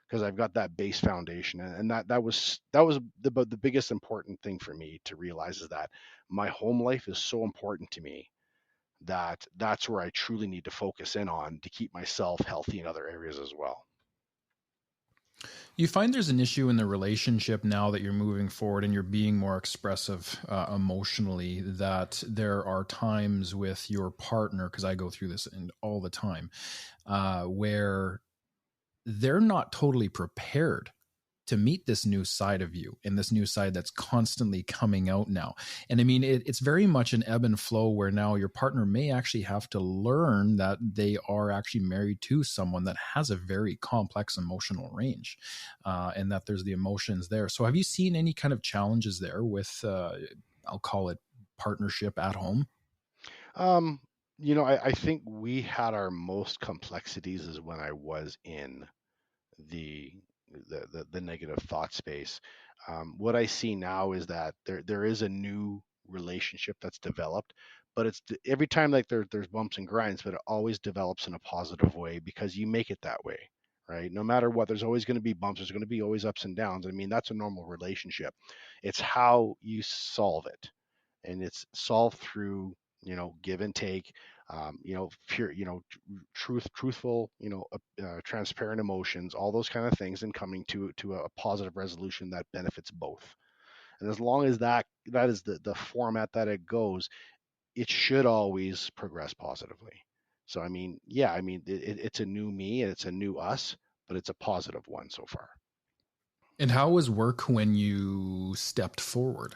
[SPEAKER 3] because I've got that base foundation, and that was the biggest important thing for me to realize, is that my home life is so important to me that that's where I truly need to focus in on to keep myself healthy in other areas as well.
[SPEAKER 2] You find there's an issue in the relationship now that you're moving forward and you're being more expressive emotionally, that there are times with your partner, because I go through this all the time, where they're not totally prepared to meet this new side of you and this new side that's constantly coming out now. And I mean, it's very much an ebb and flow where now your partner may actually have to learn that they are actually married to someone that has a very complex emotional range, and that there's the emotions there. So have you seen any kind of challenges there with, I'll call it partnership at home?
[SPEAKER 3] I think we had our most complexities is when I was in the the negative thought space. What I see now is that there is a new relationship that's developed, but every time like there's bumps and grinds, but it always develops in a positive way because you make it that way, right? No matter what, there's always going to be bumps. There's going to be always ups and downs. I mean, that's a normal relationship. It's how you solve it, and it's solved through give and take, pure, truthful, transparent emotions, all those kind of things, and coming to a positive resolution that benefits both. And as long as that is the format that it goes, it should always progress positively. So I mean, yeah, I mean it's a new me and it's a new us, but it's a positive one so far.
[SPEAKER 2] And how was work when you stepped forward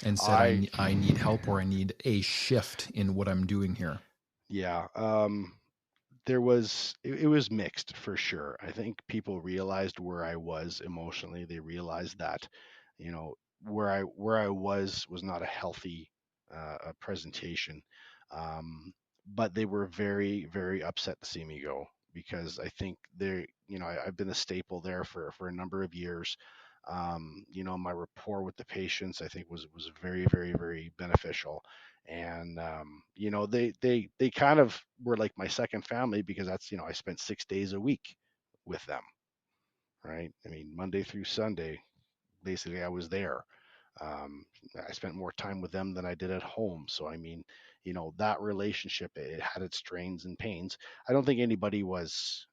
[SPEAKER 2] and said,
[SPEAKER 3] I
[SPEAKER 2] I need help, or I need a shift in what I'm doing here?
[SPEAKER 3] Yeah. It was mixed for sure. I think people realized where I was emotionally. They realized that, you know, where I was not a healthy presentation. But they were very, very upset to see me go because I think I've been a staple there for a number of years. My rapport with the patients I think was very, very, very beneficial. And they kind of were like my second family because that's I spent 6 days a week with them, right? I mean, Monday through Sunday, basically I was there. um, I spent more time with them than I did at home. So I mean, that relationship, it had its strains and pains. I don't think anybody was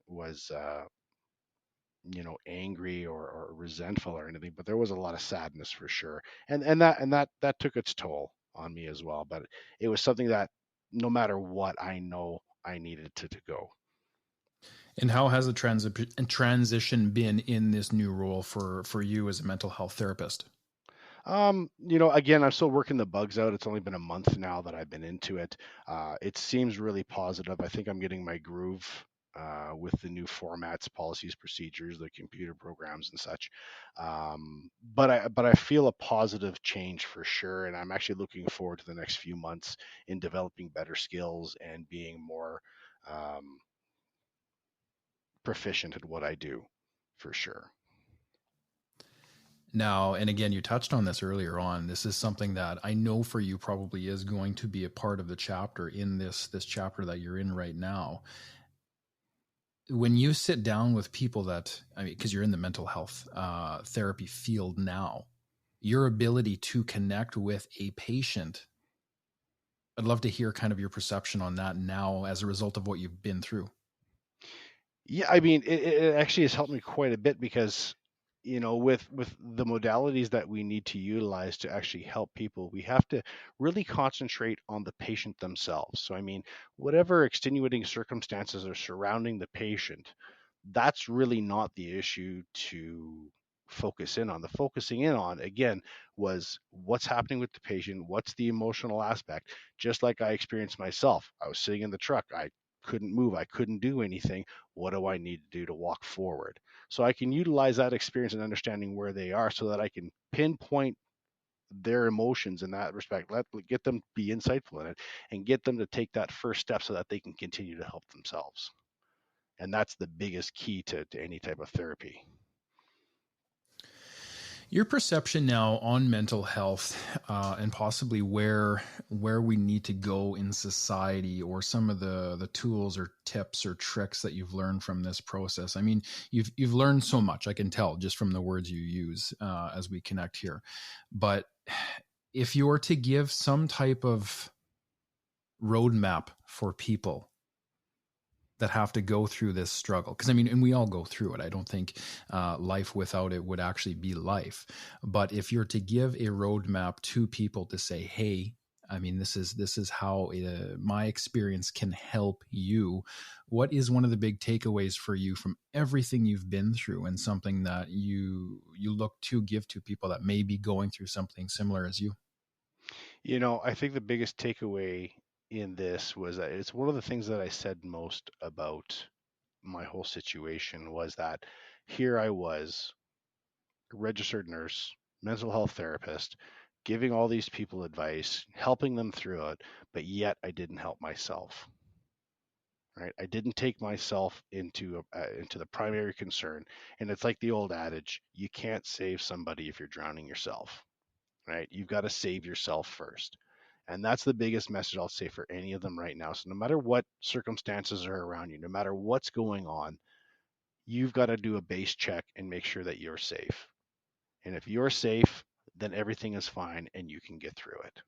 [SPEAKER 3] angry or resentful or anything, but there was a lot of sadness for sure. And that took its toll on me as well. But it was something that no matter what, I know I needed to go.
[SPEAKER 2] And how has the transition been in this new role for you as a mental health therapist?
[SPEAKER 3] Again, I'm still working the bugs out. It's only been a month now that I've been into it. It seems really positive. I think I'm getting my groove with the new formats, policies, procedures, the computer programs and such. But I feel a positive change for sure, and I'm actually looking forward to the next few months in developing better skills and being more um, proficient at what I do, for sure.
[SPEAKER 2] Now, and again, you touched on this earlier on. This is something that I know for you probably is going to be a part of the chapter in this chapter that you're in right now. When you sit down with people that, I mean, because you're in the mental health therapy field now, your ability to connect with a patient, I'd love to hear kind of your perception on that now as a result of what you've been through.
[SPEAKER 3] Yeah, I mean, it actually has helped me quite a bit because, with the modalities that we need to utilize to actually help people, we have to really concentrate on the patient themselves. So, I mean, whatever extenuating circumstances are surrounding the patient, that's really not the issue to focus in on. The focusing in on, again, was what's happening with the patient, what's the emotional aspect. Just like I experienced myself, I was sitting in the truck, I couldn't move, I couldn't do anything. What do I need to do to walk forward? So I can utilize that experience and understanding where they are so that I can pinpoint their emotions in that respect, get them to be insightful in it, and get them to take that first step so that they can continue to help themselves. And that's the biggest key to any type of therapy.
[SPEAKER 2] Your perception now on mental health, and possibly where we need to go in society, or some of the tools or tips or tricks that you've learned from this process. I mean, you've learned so much, I can tell just from the words you use as we connect here. But if you were to give some type of roadmap for people that have to go through this struggle? Because I mean, and we all go through it. I don't think life without it would actually be life. But if you're to give a roadmap to people to say, hey, I mean, this is how my experience can help you. What is one of the big takeaways for you from everything you've been through, and something that you look to give to people that may be going through something similar as you?
[SPEAKER 3] I think the biggest takeaway in this was that it's one of the things that I said most about my whole situation was that here I was, a registered nurse, mental health therapist, giving all these people advice, helping them through it, but yet I didn't help myself. Right? I didn't take myself into the primary concern, and it's like the old adage: you can't save somebody if you're drowning yourself. Right? You've got to save yourself first. And that's the biggest message I'll say for any of them right now. So no matter what circumstances are around you, no matter what's going on, you've got to do a base check and make sure that you're safe. And if you're safe, then everything is fine and you can get through it.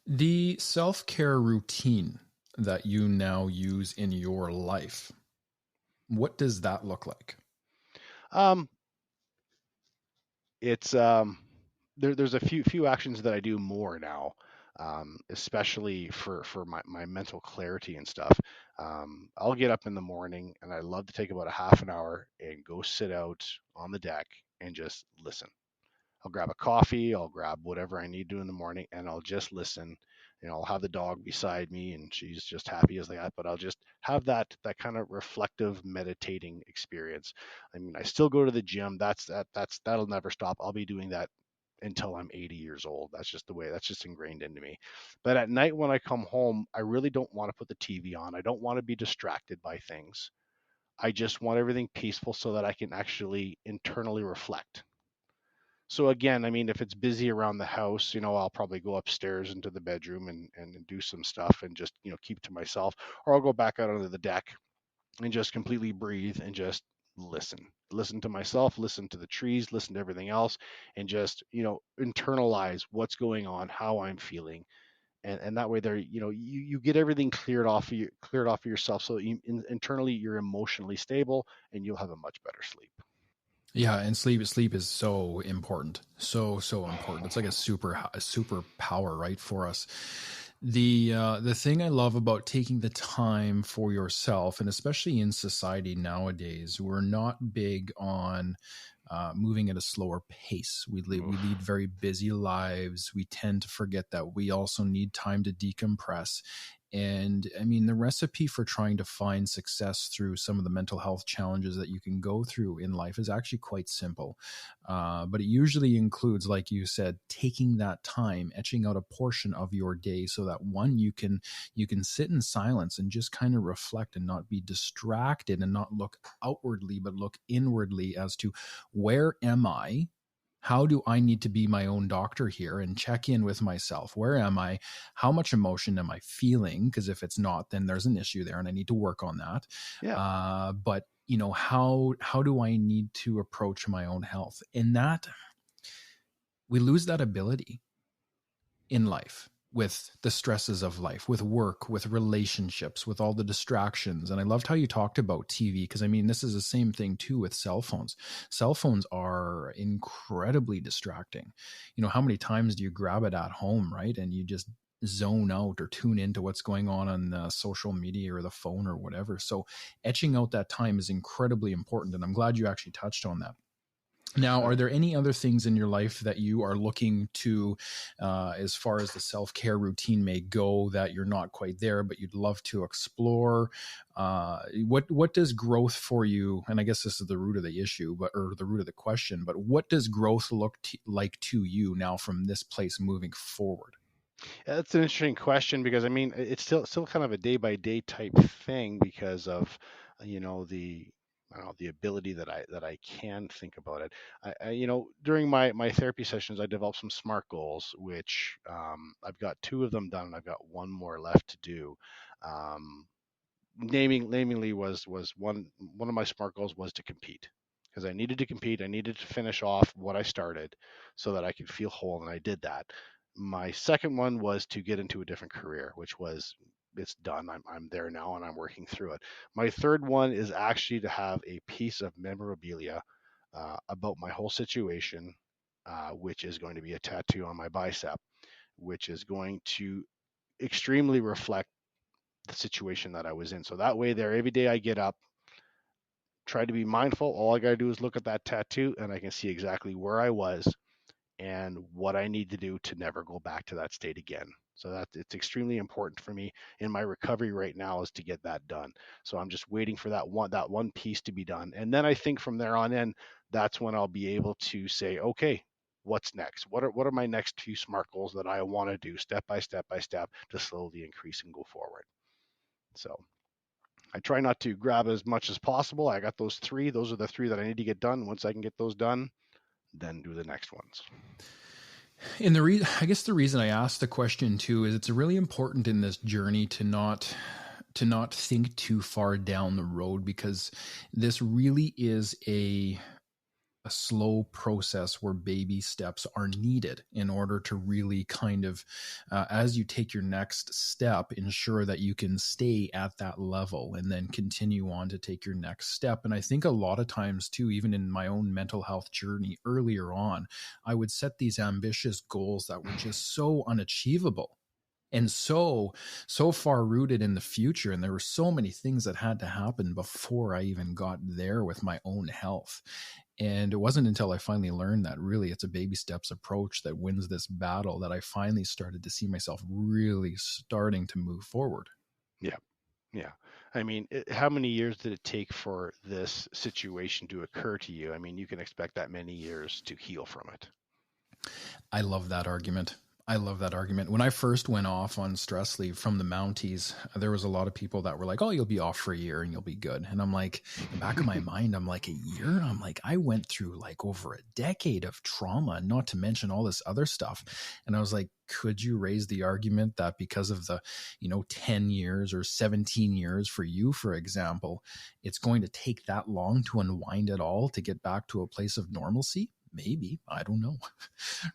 [SPEAKER 2] The self-care routine that you now use in your life, what does that look like?
[SPEAKER 3] Um, it's there's a few actions that I do more now, especially for my mental clarity and stuff. I'll get up in the morning and I love to take about a half an hour and go sit out on the deck and just listen. I'll grab a coffee, I'll grab whatever I need to in the morning, and I'll just listen. I'll have the dog beside me, and she's just happy as that. But I'll just have that kind of reflective, meditating experience. I mean, I still go to the gym. That'll never stop. I'll be doing that until I'm 80 years old. That's just the way. That's just ingrained into me. But at night when I come home, I really don't want to put the TV on. I don't want to be distracted by things. I just want everything peaceful so that I can actually internally reflect. So again, I mean, if it's busy around the house, I'll probably go upstairs into the bedroom and do some stuff and just, keep to myself, or I'll go back out onto the deck and just completely breathe and just listen to myself, listen to the trees, listen to everything else, and just, internalize what's going on, how I'm feeling. And that way there, you get everything cleared off of yourself. So internally you're emotionally stable and you'll have a much better sleep.
[SPEAKER 2] Yeah, and sleep is so important. So important. It's like a super power, right, for us. The thing I love about taking the time for yourself, and especially in society nowadays, we're not big on moving at a slower pace. We lead very busy lives. We tend to forget that we also need time to decompress. And I mean, the recipe for trying to find success through some of the mental health challenges that you can go through in life is actually quite simple. But it usually includes, like you said, taking that time, etching out a portion of your day so that one, you can sit in silence and just kind of reflect and not be distracted and not look outwardly, but look inwardly as to where am I? How do I need to be my own doctor here and check in with myself? Where am I? How much emotion am I feeling? Because if it's not, then there's an issue there and I need to work on that.
[SPEAKER 3] Yeah.
[SPEAKER 2] But how do I need to approach my own health? And that we lose that ability in life, with the stresses of life, with work, with relationships, with all the distractions. And I loved how you talked about TV, because I mean, this is the same thing too with cell phones. Cell phones are incredibly distracting. How many times do you grab it at home, right? And you just zone out or tune into what's going on social media or the phone or whatever. So etching out that time is incredibly important. And I'm glad you actually touched on that. Now, are there any other things in your life that you are looking to, as far as the self-care routine may go, that you're not quite there, but you'd love to explore? What does growth for you? And I guess this is the root of the issue, or the root of the question. But what does growth look like to you now from this place moving forward?
[SPEAKER 3] That's an interesting question because I mean it's still kind of a day by day type thing because of the I don't know the ability that I can think about it. During my therapy sessions I developed some SMART goals, which I've got two of them done and I've got one more left to do. Um, namingly was one of my SMART goals was to compete because I needed to compete. I needed to finish off what I started so that I could feel whole, and I did that. My second one was to get into a different career, which was it's done. I'm there now and I'm working through it. My third one is actually to have a piece of memorabilia about my whole situation, which is going to be a tattoo on my bicep, which is going to extremely reflect the situation that I was in. So that way, there every day I get up, try to be mindful. All I got to do is look at that tattoo, and I can see exactly where I was and what I need to do to never go back to that state again. So that it's extremely important for me in my recovery right now is to get that done. So I'm just waiting for that one piece to be done. And then I think from there on in, that's when I'll be able to say, okay, what's next? What are my next two SMART goals that I want to do step by step by step to slowly increase and go forward? So I try not to grab as much as possible. I got those three. Those are the three that I need to get done. Once I can get those done, then do the next ones.
[SPEAKER 2] And I guess the reason I asked the question too is it's really important in this journey to not think too far down the road, because this really is a slow process where baby steps are needed in order to really kind of, as you take your next step, ensure that you can stay at that level and then continue on to take your next step. And I think a lot of times too, even in my own mental health journey earlier on, I would set these ambitious goals that were just so unachievable and so far rooted in the future. And there were so many things that had to happen before I even got there with my own health. And it wasn't until I finally learned that really it's a baby steps approach that wins this battle that I finally started to see myself really starting to move forward.
[SPEAKER 3] Yeah. Yeah. I mean, how many years did it take for this situation to occur to you? I mean, you can expect that many years to heal from it.
[SPEAKER 2] I love that argument. When I first went off on stress leave from the Mounties, there was a lot of people that were like, oh, you'll be off for a year and you'll be good. And I'm like, in the back of my mind, I'm like, a year? I'm like, I went through like over a decade of trauma, not to mention all this other stuff. And I was like, could you raise the argument that because of the, 10 years or 17 years for you, for example, it's going to take that long to unwind it all to get back to a place of normalcy? Maybe, I don't know.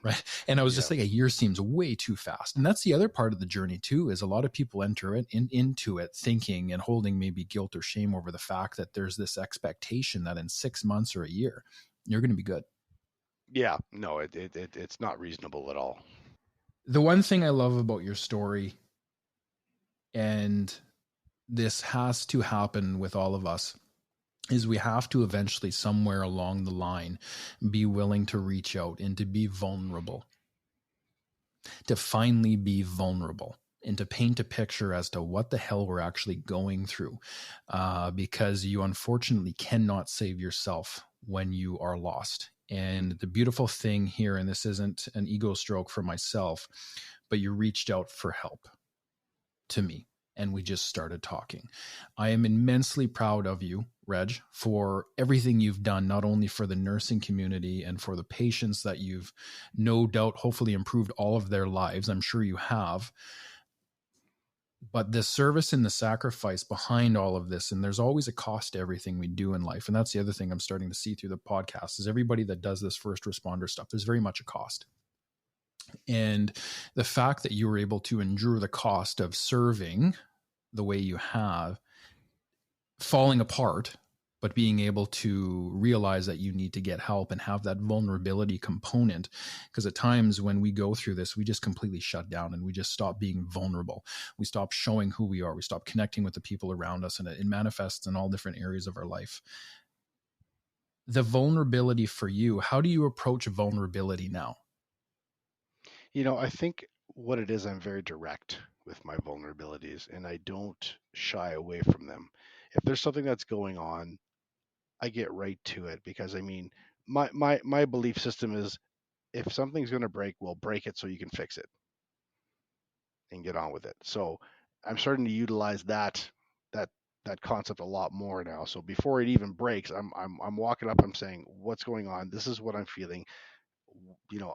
[SPEAKER 2] Right. And I was just like, a year seems way too fast. And that's the other part of the journey too, is a lot of people enter it into it thinking and holding maybe guilt or shame over the fact that there's this expectation that in 6 months or a year, you're going to be good.
[SPEAKER 3] Yeah, no, it's not reasonable at all.
[SPEAKER 2] The one thing I love about your story, and this has to happen with all of us, is we have to eventually somewhere along the line be willing to reach out and to be vulnerable, to finally be vulnerable and to paint a picture as to what the hell we're actually going through, because you unfortunately cannot save yourself when you are lost. And the beautiful thing here, and this isn't an ego stroke for myself, but you reached out for help to me. And we just started talking. I am immensely proud of you, Reg, for everything you've done, not only for the nursing community and for the patients that you've no doubt hopefully improved all of their lives. I'm sure you have. But the service and the sacrifice behind all of this, and there's always a cost to everything we do in life. And that's the other thing I'm starting to see through the podcast is everybody that does this first responder stuff, there's very much a cost. And the fact that you were able to endure the cost of serving the way you have, falling apart, but being able to realize that you need to get help and have that vulnerability component. Because at times when we go through this, we just completely shut down and we just stop being vulnerable. We stop showing who we are. We stop connecting with the people around us, and it manifests in all different areas of our life. The vulnerability for you, how do you approach vulnerability now?
[SPEAKER 3] I think what it is, I'm very direct with my vulnerabilities and I don't shy away from them. If there's something that's going on, I get right to it, because I mean, my belief system is if something's going to break, we'll break it so you can fix it and get on with it. So I'm starting to utilize that concept a lot more now. So before it even breaks, I'm walking up, I'm saying, what's going on? This is what I'm feeling. You know,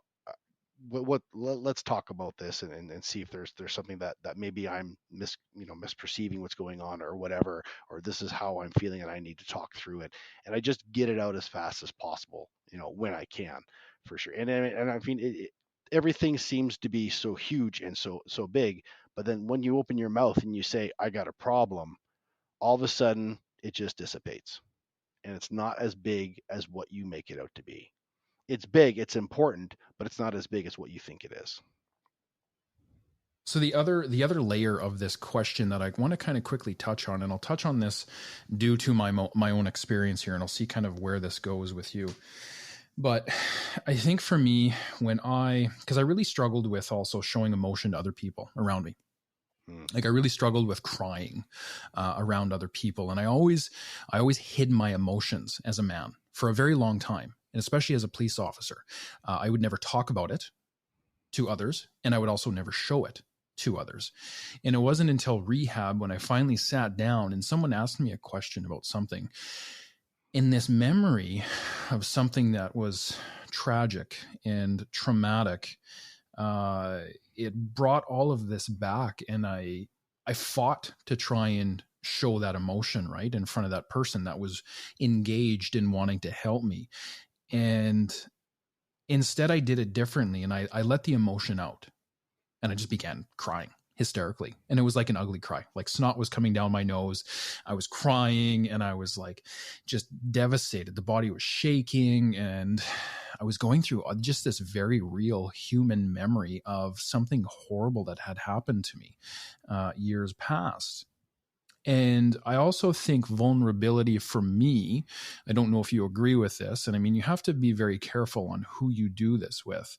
[SPEAKER 3] let's talk about this and see if there's something that maybe I'm misperceiving what's going on or whatever, or this is how I'm feeling and I need to talk through it, and I just get it out as fast as possible, when I can, for sure. And I mean, everything seems to be so huge and so big, But then when you open your mouth and you say, I got a problem, all of a sudden it just dissipates. And it's not as big as what you make it out to be. It's big, it's important, but it's not as big as what you think it is.
[SPEAKER 2] So the other layer of this question that I want to kind of quickly touch on, and I'll touch on this due to my own experience here, and I'll see kind of where this goes with you. But I think for me, because I really struggled with also showing emotion to other people around me. Like I really struggled with crying around other people. And I always hid my emotions as a man for a very long time. And especially as a police officer, I would never talk about it to others. And I would also never show it to others. And it wasn't until rehab when I finally sat down and someone asked me a question about something. In this memory of something that was tragic and traumatic, it brought all of this back, and I fought to try and show that emotion right in front of that person that was engaged in wanting to help me. And instead I did it differently, and I let the emotion out, and I just began crying hysterically. And it was like an ugly cry, like snot was coming down my nose. I was crying and I was like just devastated. The body was shaking, and I was going through just this very real human memory of something horrible that had happened to me years past. And I also think vulnerability for me, I don't know if you agree with this, and I mean, you have to be very careful on who you do this with.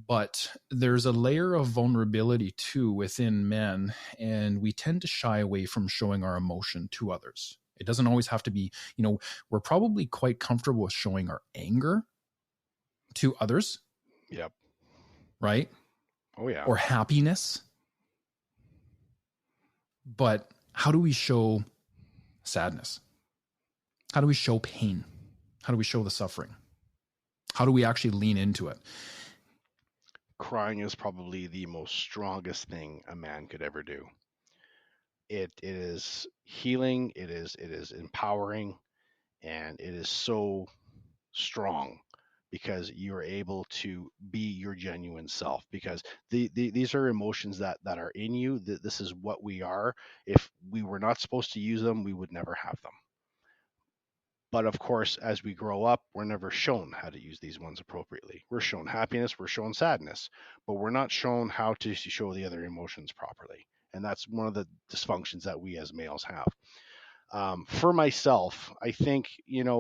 [SPEAKER 2] But there's a layer of vulnerability too within men, and we tend to shy away from showing our emotion to others. It doesn't always have to be, we're probably quite comfortable with showing our anger to others.
[SPEAKER 3] Yep.
[SPEAKER 2] Right?
[SPEAKER 3] Oh, yeah.
[SPEAKER 2] Or happiness. But how do we show sadness? How do we show pain? How do we show the suffering? How do we actually lean into it?
[SPEAKER 3] Crying is probably the most strongest thing a man could ever do. It is healing, it is empowering, and it is so strong because you're able to be your genuine self, because these are emotions that are in you. This is what we are. If we were not supposed to use them, we would never have them. But of course, as we grow up, we're never shown how to use these ones appropriately. We're shown happiness, we're shown sadness, but we're not shown how to show the other emotions properly. And that's one of the dysfunctions that we as males have. For myself, I think,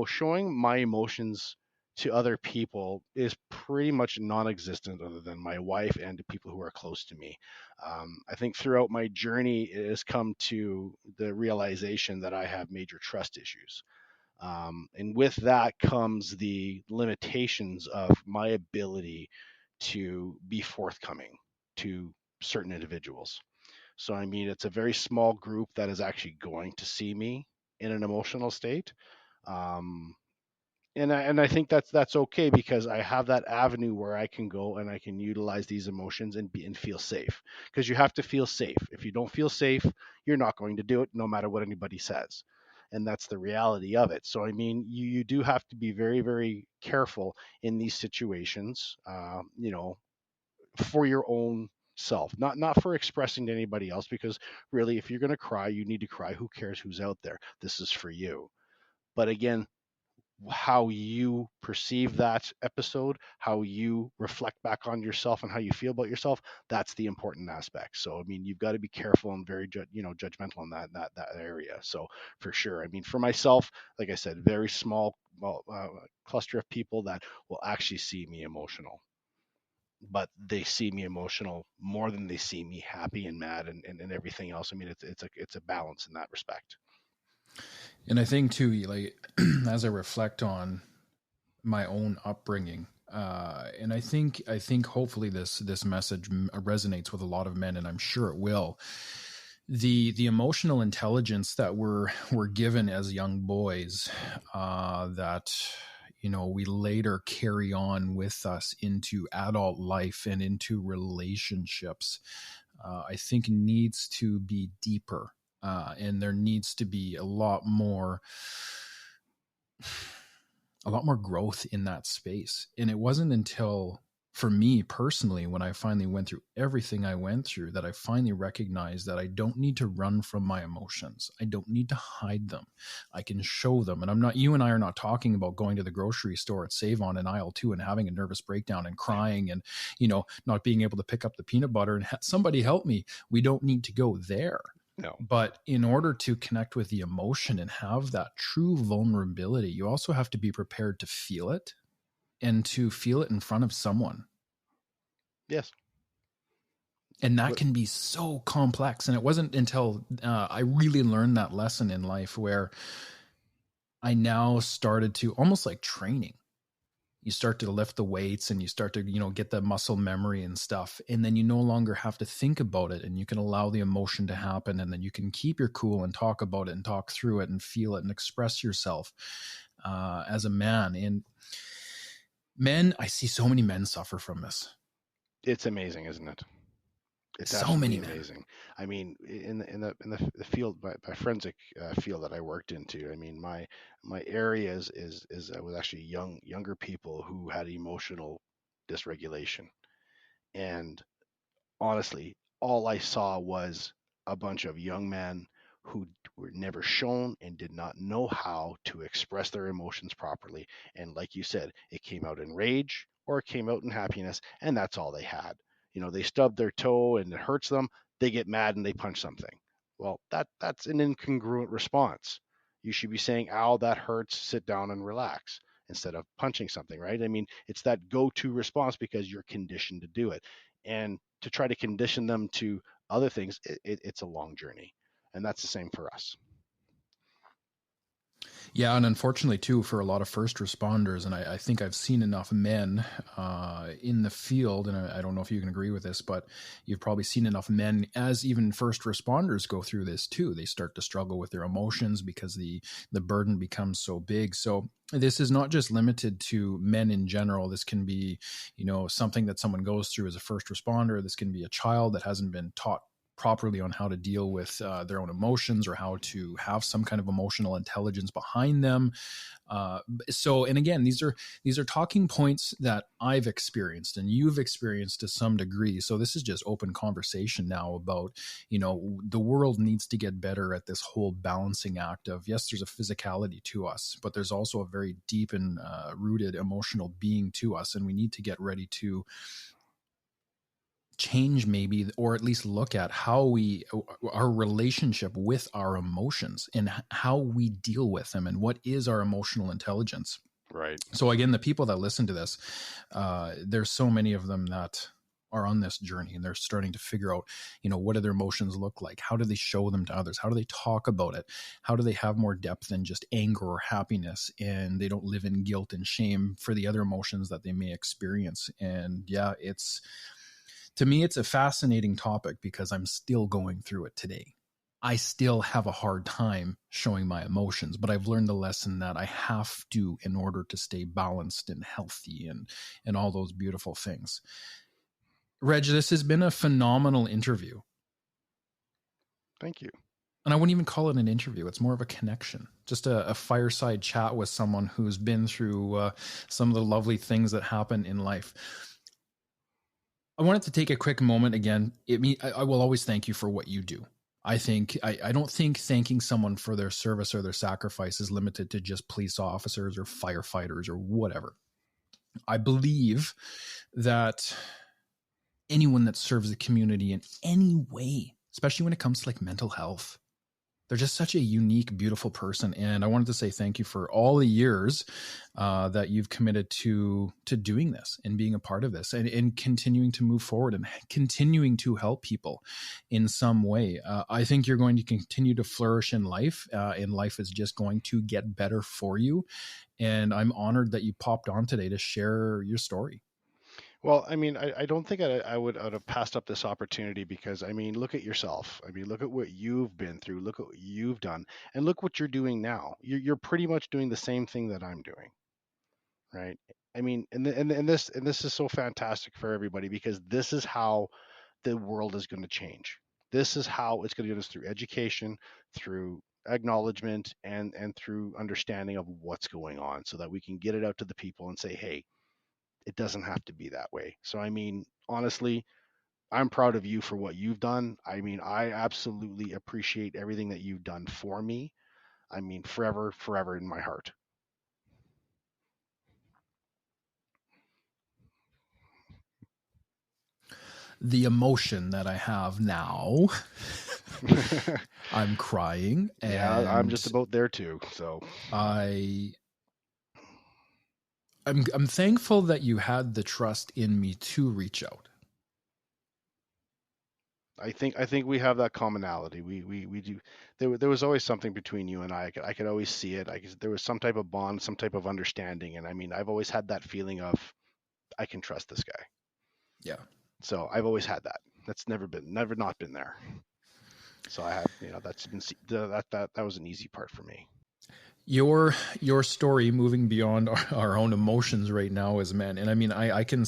[SPEAKER 3] showing my emotions to other people is pretty much non-existent, other than my wife and to people who are close to me. I think throughout my journey, it has come to the realization that I have major trust issues. And with that comes the limitations of my ability to be forthcoming to certain individuals. So, I mean, it's a very small group that is actually going to see me in an emotional state. Um, and I think that's okay, because I have that avenue where I can go and I can utilize these emotions and feel safe, because you have to feel safe. If you don't feel safe, you're not going to do it, no matter what anybody says. And that's the reality of it. So, I mean, you do have to be very, very careful in these situations, for your own self, not for expressing to anybody else, because really, if you're going to cry, you need to cry. Who cares who's out there? This is for you. But again, how you perceive that episode, how you reflect back on yourself and how you feel about yourself, that's the important aspect. So, I mean, you've got to be careful and very, judgmental in that area. So, for sure. I mean, for myself, like I said, very small cluster of people that will actually see me emotional, but they see me emotional more than they see me happy and mad and everything else. I mean, it's a balance in that respect.
[SPEAKER 2] And I think too, like, as I reflect on my own upbringing, and I think hopefully this message resonates with a lot of men, and I'm sure it will. The emotional intelligence that we're given as young boys, that we later carry on with us into adult life and into relationships, I think needs to be deeper. And there needs to be a lot more growth in that space. And it wasn't until for me personally, when I finally went through everything I went through, that I finally recognized that I don't need to run from my emotions. I don't need to hide them. I can show them. And you and I are not talking about going to the grocery store at Save On in aisle 2 and having a nervous breakdown and crying and, not being able to pick up the peanut butter and somebody help me. We don't need to go there.
[SPEAKER 3] No.
[SPEAKER 2] But in order to connect with the emotion and have that true vulnerability, you also have to be prepared to feel it and to feel it in front of someone.
[SPEAKER 3] Yes.
[SPEAKER 2] And that can be so complex. And it wasn't until I really learned that lesson in life where I now started to, almost like training. You start to lift the weights and you start to, get the muscle memory and stuff. And then you no longer have to think about it, and you can allow the emotion to happen. And then you can keep your cool and talk about it and talk through it and feel it and express yourself as a man. And men, I see so many men suffer from this.
[SPEAKER 3] It's amazing, isn't it? It's
[SPEAKER 2] so many
[SPEAKER 3] amazing.
[SPEAKER 2] Men.
[SPEAKER 3] I mean, in the field, my forensic field that I worked into, I mean, my area is with actually younger people who had emotional dysregulation, and honestly, all I saw was a bunch of young men who were never shown and did not know how to express their emotions properly. And like you said, it came out in rage or it came out in happiness, and that's all they had. They stub their toe and it hurts them. They get mad and they punch something. Well, that's an incongruent response. You should be saying, "Ow, that hurts. Sit down and relax," instead of punching something, right? I mean, it's that go-to response because you're conditioned to do it. And to try to condition them to other things, it's a long journey. And that's the same for us.
[SPEAKER 2] Yeah, and unfortunately too, for a lot of first responders, and I think I've seen enough men in the field, and I don't know if you can agree with this, but you've probably seen enough men as even first responders go through this too. They start to struggle with their emotions because the burden becomes so big. So this is not just limited to men in general. This can be, something that someone goes through as a first responder. This can be a child that hasn't been taught properly on how to deal with their own emotions, or how to have some kind of emotional intelligence behind them. And again, these are talking points that I've experienced and you've experienced to some degree. So this is just open conversation now about, the world needs to get better at this whole balancing act of, yes, there's a physicality to us, but there's also a very deep and rooted emotional being to us. And we need to get ready to change, maybe, or at least look at our relationship with our emotions and how we deal with them, and what is our emotional intelligence.
[SPEAKER 3] Right.
[SPEAKER 2] So again, the people that listen to this, there's so many of them that are on this journey, and they're starting to figure out, what do their emotions look like? How do they show them to others? How do they talk about it? How do they have more depth than just anger or happiness? And they don't live in guilt and shame for the other emotions that they may experience. And yeah, to me, it's a fascinating topic because I'm still going through it today. I still have a hard time showing my emotions, but I've learned the lesson that I have to in order to stay balanced and healthy and all those beautiful things. Reg, this has been a phenomenal interview.
[SPEAKER 3] Thank you.
[SPEAKER 2] And I wouldn't even call it an interview. It's more of a connection, just a fireside chat with someone who's been through some of the lovely things that happen in life. I wanted to take a quick moment again. I will always thank you for what you do. I don't think thanking someone for their service or their sacrifice is limited to just police officers or firefighters or whatever. I believe that anyone that serves the community in any way, especially when it comes to like mental health, they're just such a unique, beautiful person. And I wanted to say thank you for all the years that you've committed to doing this and being a part of this, and continuing to move forward and continuing to help people in some way. I think you're going to continue to flourish in life, and life is just going to get better for you. And I'm honored that you popped on today to share your story.
[SPEAKER 3] Well, I mean, I don't think I would have passed up this opportunity because, I mean, look at yourself. I mean, look at what you've been through. Look at what you've done, and look what you're doing now. You're pretty much doing the same thing that I'm doing, right? I mean, and this is so fantastic for everybody because this is how the world is going to change. This is how it's going to get us through education, through acknowledgement, and through understanding of what's going on, so that we can get it out to the people and say, hey, it doesn't have to be that way. So, I mean, honestly, I'm proud of you for what you've done. I mean, I absolutely appreciate everything that you've done for me. I mean, forever, forever in my heart.
[SPEAKER 2] The emotion that I have now, I'm crying. And
[SPEAKER 3] yeah, I'm just about there too. So
[SPEAKER 2] I'm thankful that you had the trust in me to reach out.
[SPEAKER 3] I think we have that commonality. We do. There was always something between you and I. I could always see it. There was some type of bond, some type of understanding. And I mean, I've always had that feeling of I can trust this guy.
[SPEAKER 2] Yeah.
[SPEAKER 3] So I've always had that. That's never not been there. So I have, that's been that was an easy part for me.
[SPEAKER 2] Your story, moving beyond our own emotions right now, is, man. And I mean, I can,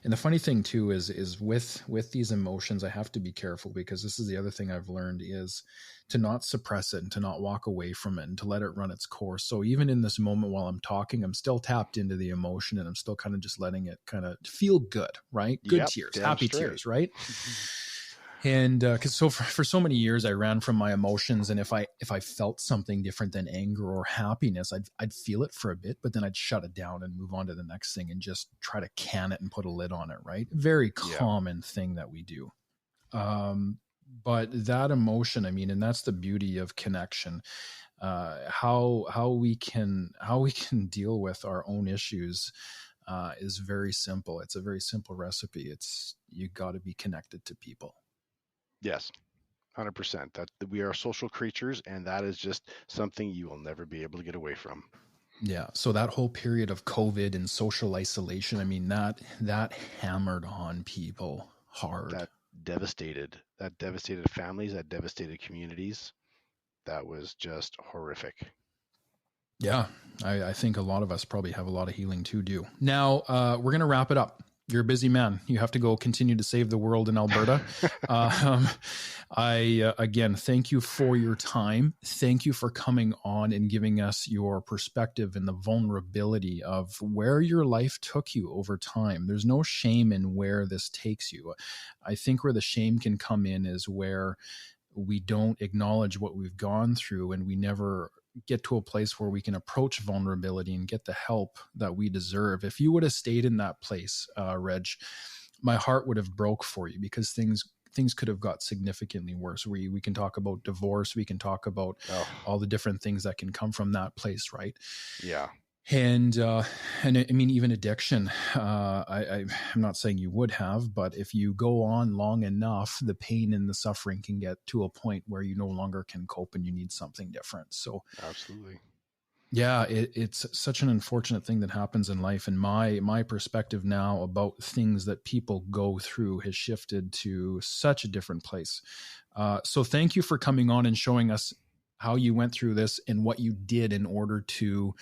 [SPEAKER 2] and the funny thing too is with these emotions, I have to be careful, because this is the other thing I've learned, is to not suppress it and to not walk away from it and to let it run its course. So even in this moment while I'm talking, I'm still tapped into the emotion and I'm still kind of just letting it kind of feel good, right? Good tears, happy tears, right? And because for so many years I ran from my emotions, and if I felt something different than anger or happiness, I'd feel it for a bit, but then I'd shut it down and move on to the next thing and just try to can it and put a lid on it, right? Very common thing that we do. But that emotion, I mean, and that's the beauty of connection. How we can deal with our own issues is very simple. It's a very simple recipe. It's, you got to be connected to people.
[SPEAKER 3] Yes, 100%. That we are social creatures, and that is just something you will never be able to get away from.
[SPEAKER 2] Yeah. So that whole period of COVID and social isolation, I mean, that hammered on people hard.
[SPEAKER 3] That devastated families, that devastated communities. That was just horrific.
[SPEAKER 2] Yeah. I think a lot of us probably have a lot of healing to do. Now, we're going to wrap it up. You're a busy man. You have to go continue to save the world in Alberta. Again, thank you for your time. Thank you for coming on and giving us your perspective and the vulnerability of where your life took you over time. There's no shame in where this takes you. I think where the shame can come in is where we don't acknowledge what we've gone through, and we never get to a place where we can approach vulnerability and get the help that we deserve. If you would have stayed in that place, Reg, my heart would have broke for you, because things could have got significantly worse. We can talk about divorce. We can talk about all the different things that can come from that place, right?
[SPEAKER 3] Yeah.
[SPEAKER 2] And I mean, even addiction, I'm not saying you would have, but if you go on long enough, the pain and the suffering can get to a point where you no longer can cope and you need something different. So
[SPEAKER 3] absolutely.
[SPEAKER 2] Yeah, it's such an unfortunate thing that happens in life. And my perspective now about things that people go through has shifted to such a different place. So thank you for coming on and showing us how you went through this and what you did in order to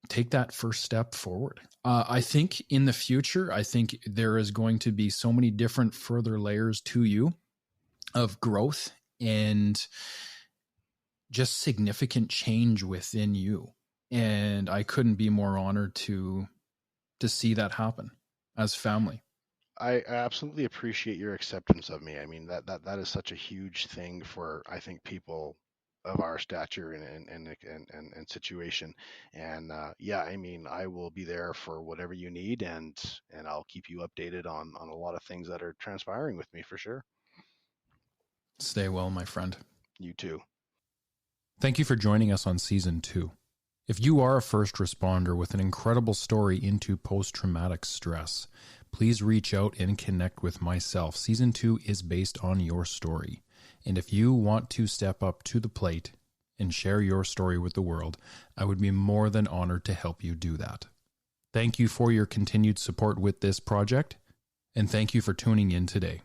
[SPEAKER 2] take that first step forward. I think in the future, I think there is going to be so many different further layers to you of growth and just significant change within you. And I couldn't be more honored to see that happen as family.
[SPEAKER 3] I absolutely appreciate your acceptance of me. I mean, that is such a huge thing for, I think, people of our stature and situation. And yeah, I mean, I will be there for whatever you need, and I'll keep you updated on a lot of things that are transpiring with me, for sure.
[SPEAKER 2] Stay well, my friend.
[SPEAKER 3] You too.
[SPEAKER 2] Thank you for joining us on Season 2. If you are a first responder with an incredible story into post-traumatic stress, please reach out and connect with myself. Season 2 is based on your story. And if you want to step up to the plate and share your story with the world, I would be more than honored to help you do that. Thank you for your continued support with this project, and thank you for tuning in today.